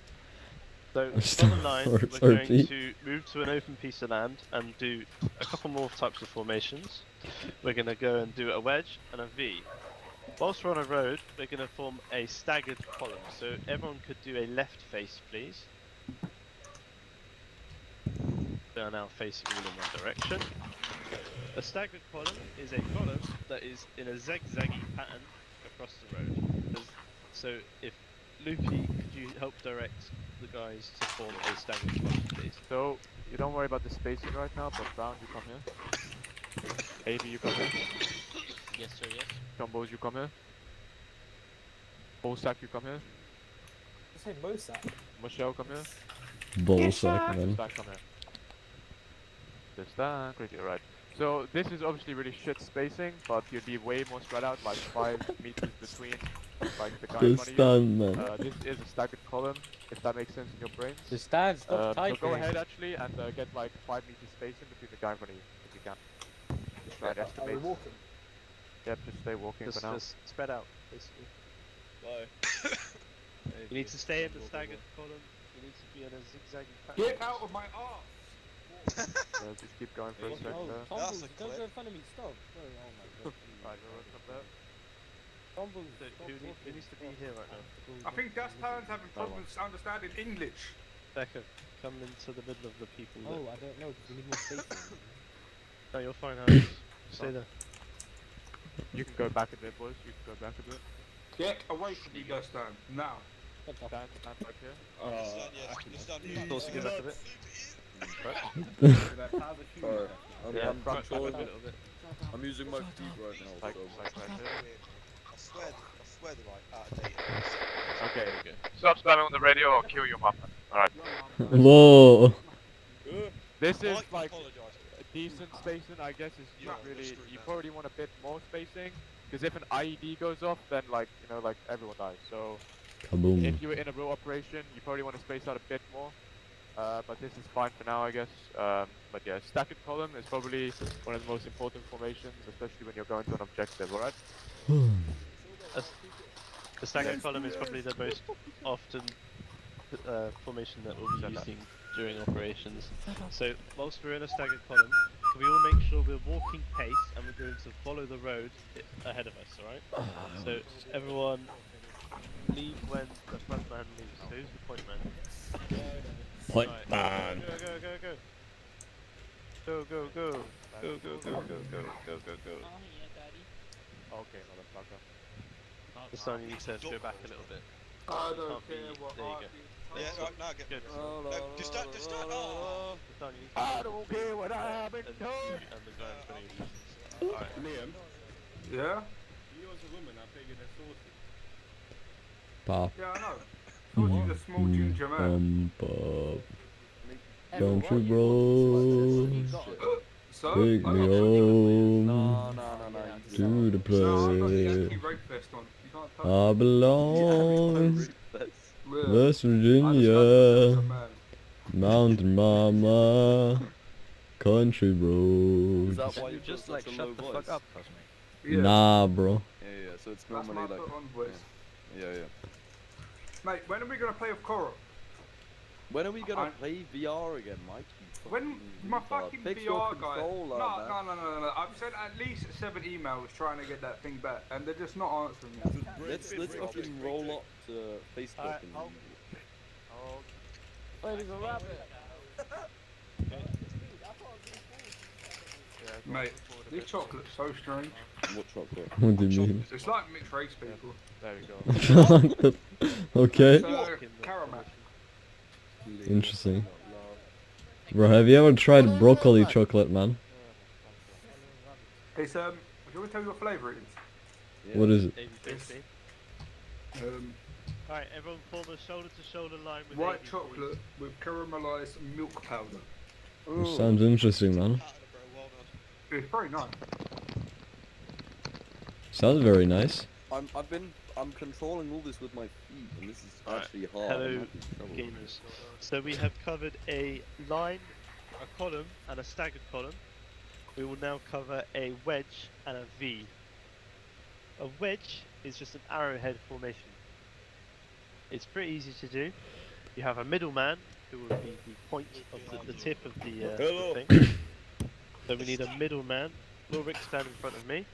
So Star from the line, Wars we're going RP. to move to an open piece of land and do a couple more types of formations. We're going to go and do a wedge and a V. Whilst we're on a road, we're going to form a staggered column. So everyone could do a left face, please. They are now facing all in one direction. A staggered column is a column that is in a zigzaggy pattern across the road. So if Loopy, could you help direct the guys to form a staggered column, please? So, you don't worry about the spacing right now, but Brown, you come here. AB, you come here. Yes, sir, yes. Jumbos, you come here. Bolsack, you come here. Just say Mosak. Michelle, come here. Ballsack, man. Stack, come here. This stack, great, you're right. So this is obviously really shit spacing, but you'd be way more spread out, like 5 meters between, like the guy in This front of you. stand, man. This is a staggered column, if that makes sense in your brains. The stand, stop So typing. go ahead actually and get like 5 meters spacing between the guy in front of you, if you can. Just try and Are we estimate. walking? Yep, just stay walking Just, for now. just spread out, basically. Bye. You need to stay in the staggered column. You need to be in a zigzaggy pattern. Get out of my arse! Just keep going for a sec Oh, there. Tumbles, a don't clip. go in front of me, stop. Oh my god. Right, go up there. Tumbles, So stop who walking. needs to be here right now? I think Gas Talon's having problems understanding English. Becca, come into the middle of the people. Oh, I don't know, because we need more space. No, you're fine, Harry. Stay there. You can go back a bit, boys. You can go back a bit. Get away from me, Gas Talon, now. Stand back here. Also go back a bit. Alright, Yeah, I'm back a controlling little bit. I'm using my feet right now, Like, so... like right here. I swear they're like out of date. Okay. Stop spamming on the radio or kill your mum. Alright. Whoa. This is Mike, like apologise. a decent spacing, I guess. Is Yeah, not we're really. screwed You now. probably want a bit more spacing, because if an IED goes off, then like you know, like everyone dies. So Kaboom. if you were in a real operation, you probably want to space out a bit more. But this is fine for now, I guess. But yeah, staggered column is probably one of the most important formations, especially when you're going to an objective. All right. The staggered column is probably the most often formation that we'll be using during operations. So whilst we're in a staggered column, can we all make sure we're walking pace and we're going to follow the road ahead of us, alright? So everyone leave when the front man leaves. So who's the point man? Point Right. man. Go, go, go, go. Go, go, go. Go, go, go, go, go, go, go, go. Okay, motherfucker. This time you need to go back a little bit. I You don't can't be- care what there you go. Yeah, right, now get Good. No, just stand, oh. This time you need to I don't care what I've been and told. you and the guy in front of you. Alright. Liam, Yeah? You as a woman, I bet you're saucy. Pop. Yeah, I know. Saucy's a small ginger man. Pop. Everyone, Country what you roads, got? So? take I me got home No. to the No, I've got the Yankee place rape vest on. You can't touch I belong. Yeah. West I Virginia, understand myself as a man. Mountain Mama, country Is roads. that why You you've just got like such a shut low the voice? fuck up, Cosmic. Yeah. Nah, bro. Yeah, so it's That's normally my like... put on voice. Yeah. Mate, when are we gonna play with Coral? When are we gonna play VR again, Mike? You When fucking my retard. fucking Fix your VR guy. controller, man. No. I've sent at least 7 emails trying to get that thing back, and they're just not answering me. Let's fucking roll up to Facebook and... Wait, there's a rabbit. Mate, this chocolate's so strange. What chocolate? What do you mean? It's like mixed race people. There we go. Okay. It's caramel. Interesting. Bro, have you ever tried broccoli chocolate, man? It's do you want to tell you what flavour it is? What is it? Alright, everyone form a shoulder to shoulder line with White ABC. chocolate with caramelised milk powder. This sounds interesting, man. It's very nice. Sounds very nice. I'm controlling all this with my feet, and this is actually hard. Hello, I'm having trouble. gamers. So we have covered a line, a column, and a staggered column. We will now cover a wedge and a V. A wedge is just an arrowhead formation. It's pretty easy to do. You have a middleman who will be the point of the tip of the thing. So we need a middleman. Ulrich, stand in front of me.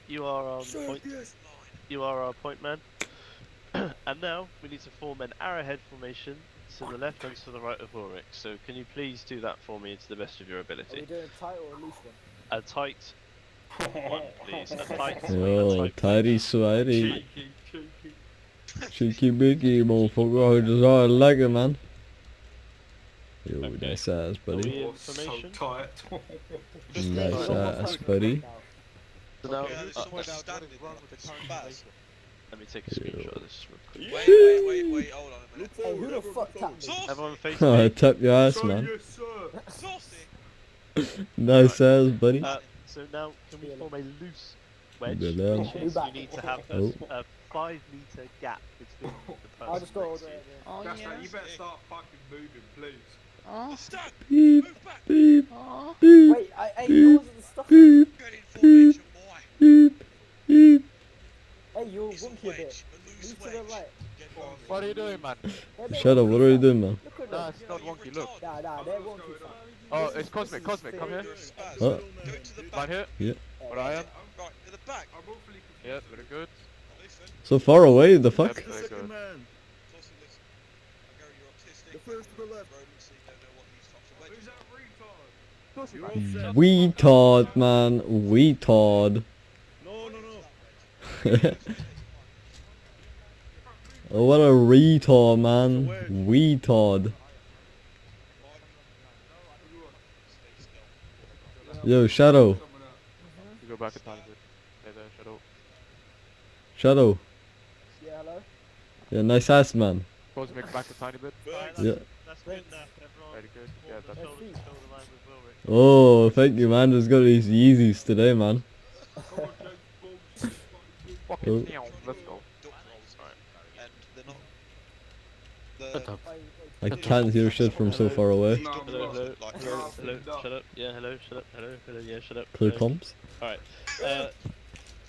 You are our point. You are our point man. And now we need to form an arrowhead formation to the left and to the right of Ulrich. So can you please do that for me to the best of your Are ability? we doing a tight or a loose one? A tight one, please. A tight. Yo, tidy sweaty. Cheeky bicky motherfucker, I just I like it, man. Yo, nice ass, buddy. Information. So tight. Nice ass, buddy. So now, let me take a screenshot of this real quick. Wait, hold on a minute. Hey, who the fuck tapped me? Everyone face Oh, me. tap your ass, man. Nice ass, buddy. So now, can we form a loose wedge? Good lad. Which is you need to have a 5-meter gap between the person. I'll just go next over to you. it. That's right, you better start fucking moving, please. Beep, beep, beep, Wait, I yours is the stuff. beep, beep, beep, beep. Hey, you're wonky a bit. Move to the right. What are you doing, man? Shut up, what are you doing, man? Look at Nah, them. it's not wonky, look. Nah, they're wonky. Fam. Oh, it's Cosmic, come here. What? Right here. Yeah. Where I am. Right, in the back. Yeah, very good. So far away, the Yep, fuck? very good. Man. The first to the left. Retard, man. Retard. No. Oh, what a retard, man. Retard. Yo, Shadow. You go back a tiny bit. Hey there, Shadow. Shadow. Yeah, hello? Yeah, nice ass, man. Cosmic back a tiny bit. Yeah. That's good enough, everyone. Very good. Yeah, that's Shoulder to shoulder line with Ulrich. Oh, thank you, man. Just got these Yeezys today, man. fucking down. Let's go. I can't hear shit from so far away. Hello, shut up. Yeah, hello, shut up. Hello, yeah, shut up. Clear hello. comms. Alright.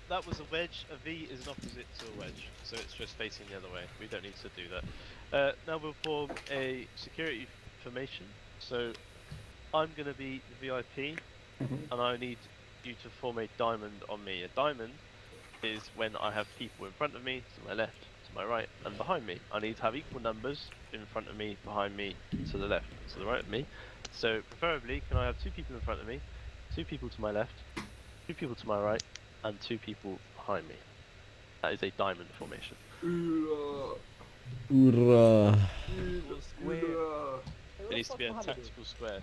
That was a wedge. A V is an opposite to a wedge, so it's just facing the other way. We don't need to do that. Now we'll form a security formation. So I'm going to be the VIP, and I need you to form a diamond on me. A diamond is when I have people in front of me, to my left, to my right, and behind me. I need to have equal numbers in front of me, behind me, to the left, to the right of me. So preferably, can I have 2 people in front of me, 2 people to my left, 2 people to my right, and 2 people behind me. That is a diamond formation. Hoorah. It needs to be a tactical square.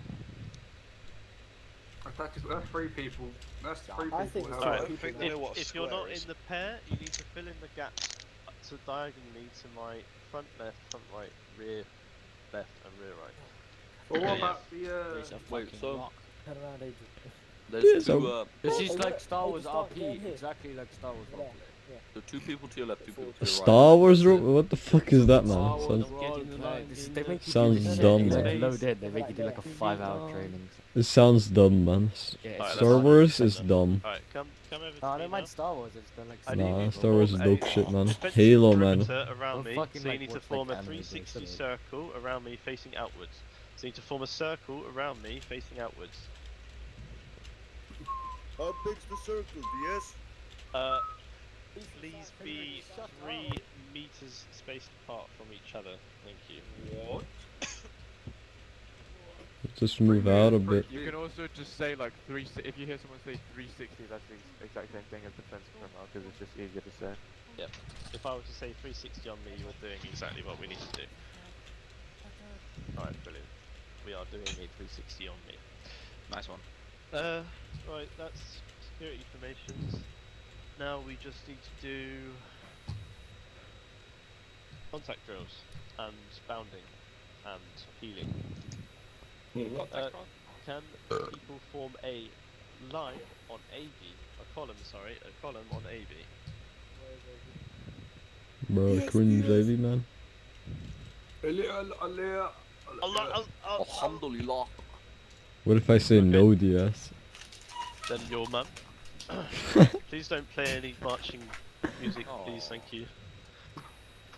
That's three people. That's three I people. think now. so. I don't think they know what a If you're square not is. in the pair, you need to fill in the gaps to diagonally to my front left, front right, rear left, and rear right. But what Okay. about the Wait, so Turn around, Adrian. there's Yeah, two so- This Hey, is look, like Star hey, Wars just start RP, down here. exactly like Star Wars Yeah, roleplay. yeah. so two people to your left, two people to your right. Star Wars what the fuck is that, Star man? Wars Sounds, roleplay. They make you Sounds do this dumb, shit. It's man. like load in. They make you do like a 5-hour training. it sounds dumb, man. Yeah, Alright, Star that's Wars fine. is dumb. Alright, come over No, to I me don't now. mind Star Wars. I just don't like. I need you Nah, to Star Wars is form dope a shit, man. defensive Halo, man. perimeter around me, fucking, so you like, need to watch, form like, a anime, bro, 360 shut circle around me facing outwards. So you need to form a circle around me facing outwards. How big's the circle, DS? Please be 3 meters spaced apart from each other. Thank you. What? Just move out a bit. You can also just say like if you hear someone say 360, that's the exact same thing as defensive perimeter, because it's just easier to say. Yep. If I were to say 360 on me, you're doing exactly what we need to do. Alright, brilliant. We are doing a 360 on me. Nice one. Right, that's security formations. Now we just need to do contact drills and bounding and healing. Can people form a line on AB? A column on AB. Bro, cringe, AV, man. Alhamdulillah. What if I say no, DS? Then your mum. Please don't play any marching music, please, thank you.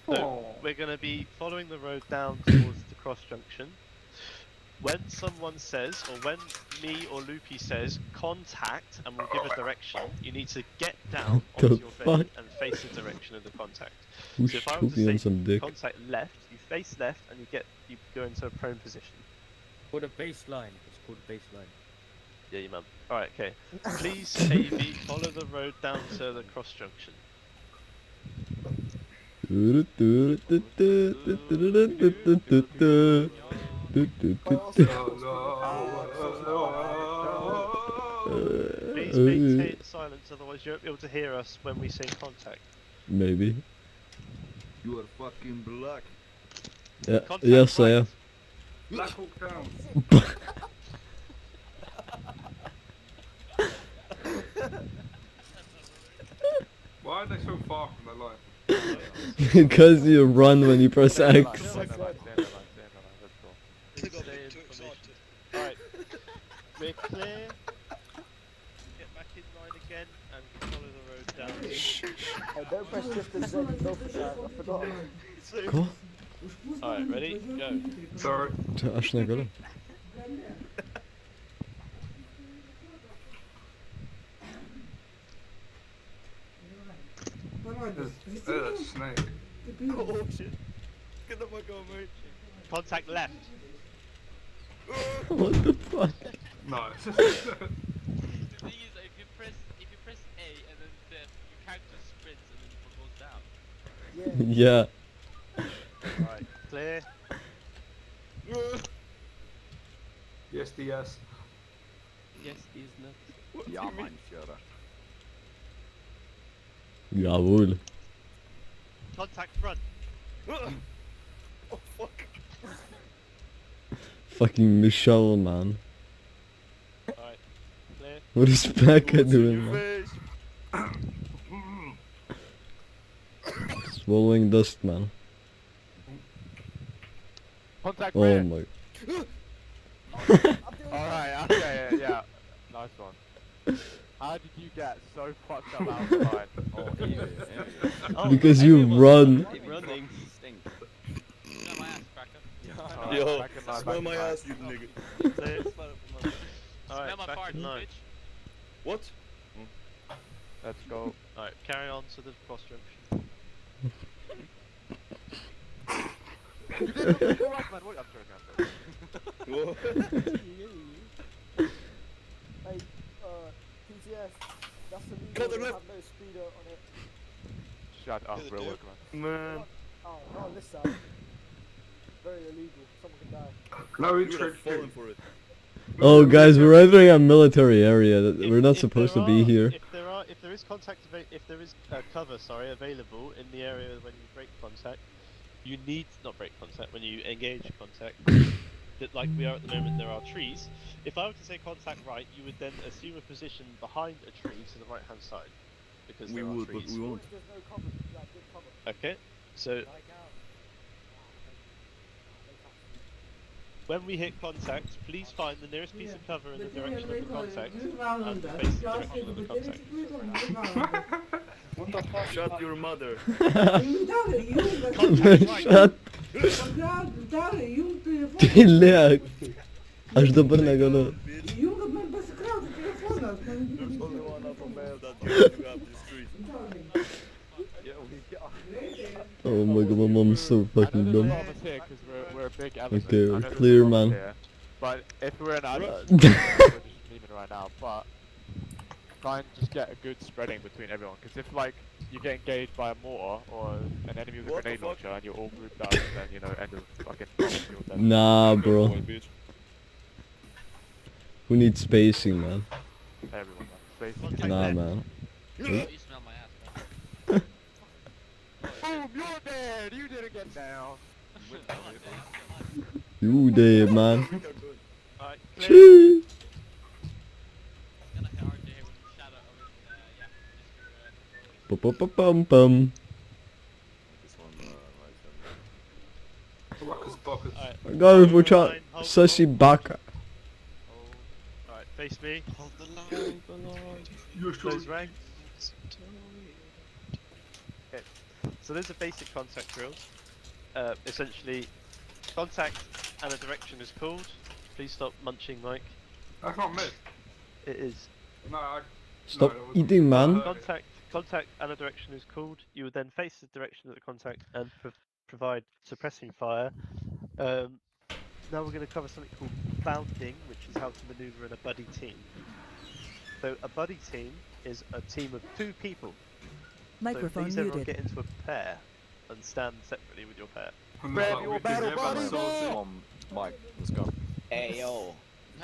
So, we're going to be following the road down towards the cross junction. When someone says, or when me or Loopy says, contact, and we'll give a direction, you need to get down What the onto your belly fuck? and face the direction of the contact. Who's So if I were choking to on say some dick? contact left, you face left, and you go into a prone position. Called a baseline. It's called a baseline. Yeah, you mum. Alright, okay. Please, AV, follow the road down to the cross junction. Please maintain silence, otherwise you won't be able to hear us when we say contact. Maybe. You are fucking black. Yeah. Contact Yes, I right. am. Black Hawk Down. Why are they so far from the line? Because you run when you press X. Alright, we're clear. Get back in line again and follow the road down. Hey, don't press shift and Z, you go for that. I forgot. Ko? Alright, ready? Go. Sorry. To aż na górę. That's snake. Oh shit. Get the fuck on, mate. Contact left. What the fuck? No. The thing is, if you press A and then left, you can't just sprint and then it goes down. Yeah. Alright, clear. Yes, DS. Yes, these nuts. Ja, mein Führer. Jawohl. Contact front. Oh fuck. Fucking Michelle, man. Alright, clear. What is Becca doing, man? Face. Swallowing dust, man. Contact Oh rear. my. Alright, okay, yeah. Nice one. How did you get so fucked up outside? Oh, easy, easy. Oh, Because you run. running. Stink. Smell my ass, cracker. Alright, Yo, back in line, smell back my in line. ass, you nigga. Clear. Smell Alright, my back fart, in you line. bitch. What? Let's go. Alright, carry on to the cross junction. You did not go right, man. What? I'm joking, Whoa. Hey, PTS, that's illegal. Cut the They left. have no speeder on it. Shut up, real work, man. Man. Oh, not on this side. Very illegal. Someone can die. No You would have entry. fallen for it. Oh, guys, we're entering a military area. We're not supposed to be here. If there is cover, available in the area when you break contact, you need not break contact when you engage contact. That like we are at the moment, there are trees. If I were to say contact right, you would then assume a position behind a tree to the right hand side, because We there are would, but trees. we won't. Okay, so when we hit contact, please find the nearest piece of cover in the direction of the contact and face the direction of the contact. What the fuck? Shut your mother. Shut. Tyle. Aż do brnego, no. There's only one alpha male that can grab this tree. Oh my god, my mom's so fucking dumb. Here, cause we're a big element. Okay, I we're know there's clear, a lot man. here, but if we're in we're just leaving right now, but try and just get a good spreading between everyone, because if like you get engaged by a mortar or an enemy with a grenade launcher and you're all grouped up, then you know, end of fucking you're dead. Nah, bro. Who needs spacing, man? Everyone, man. Spacing. Nah, man. You smell my ass, man. Boom, you're dead! You didn't get down! You dead, man. Alright, Chee. Pum pum. Go for chat. Sussy baka. Alright, face me. Hold the line. Close ranks. Okay, so those are basic contact drills. Essentially, contact and a direction is called. Please stop munching, Mike. That's not me. It is. No, Stop eating, man. Contact and a direction is called. You would then face the direction of the contact and provide suppressing fire. Now we're going to cover something called bounding, which is how to maneuver in a buddy team. So a buddy team is a team of 2 people. Microphone so please everyone muted. get into a pair and stand separately with your pair. Grab your battle buddy! Come on, Mike, let's go. Hey yo.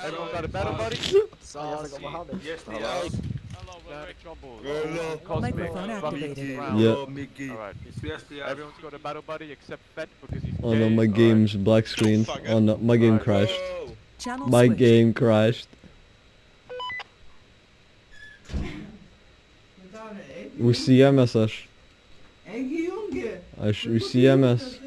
Everyone got a battle buddy? Saucy. Yes, they Hello. are. Hello, Microphone activated. Yeah. Mickey. Alright. Yes, they are. Everyone's got a battle buddy except Fett because he's Oh no, gay. my game's black screen. Oh no, my game crashed. Channel My switched. game crashed. UCMS-as. Aż UCMS.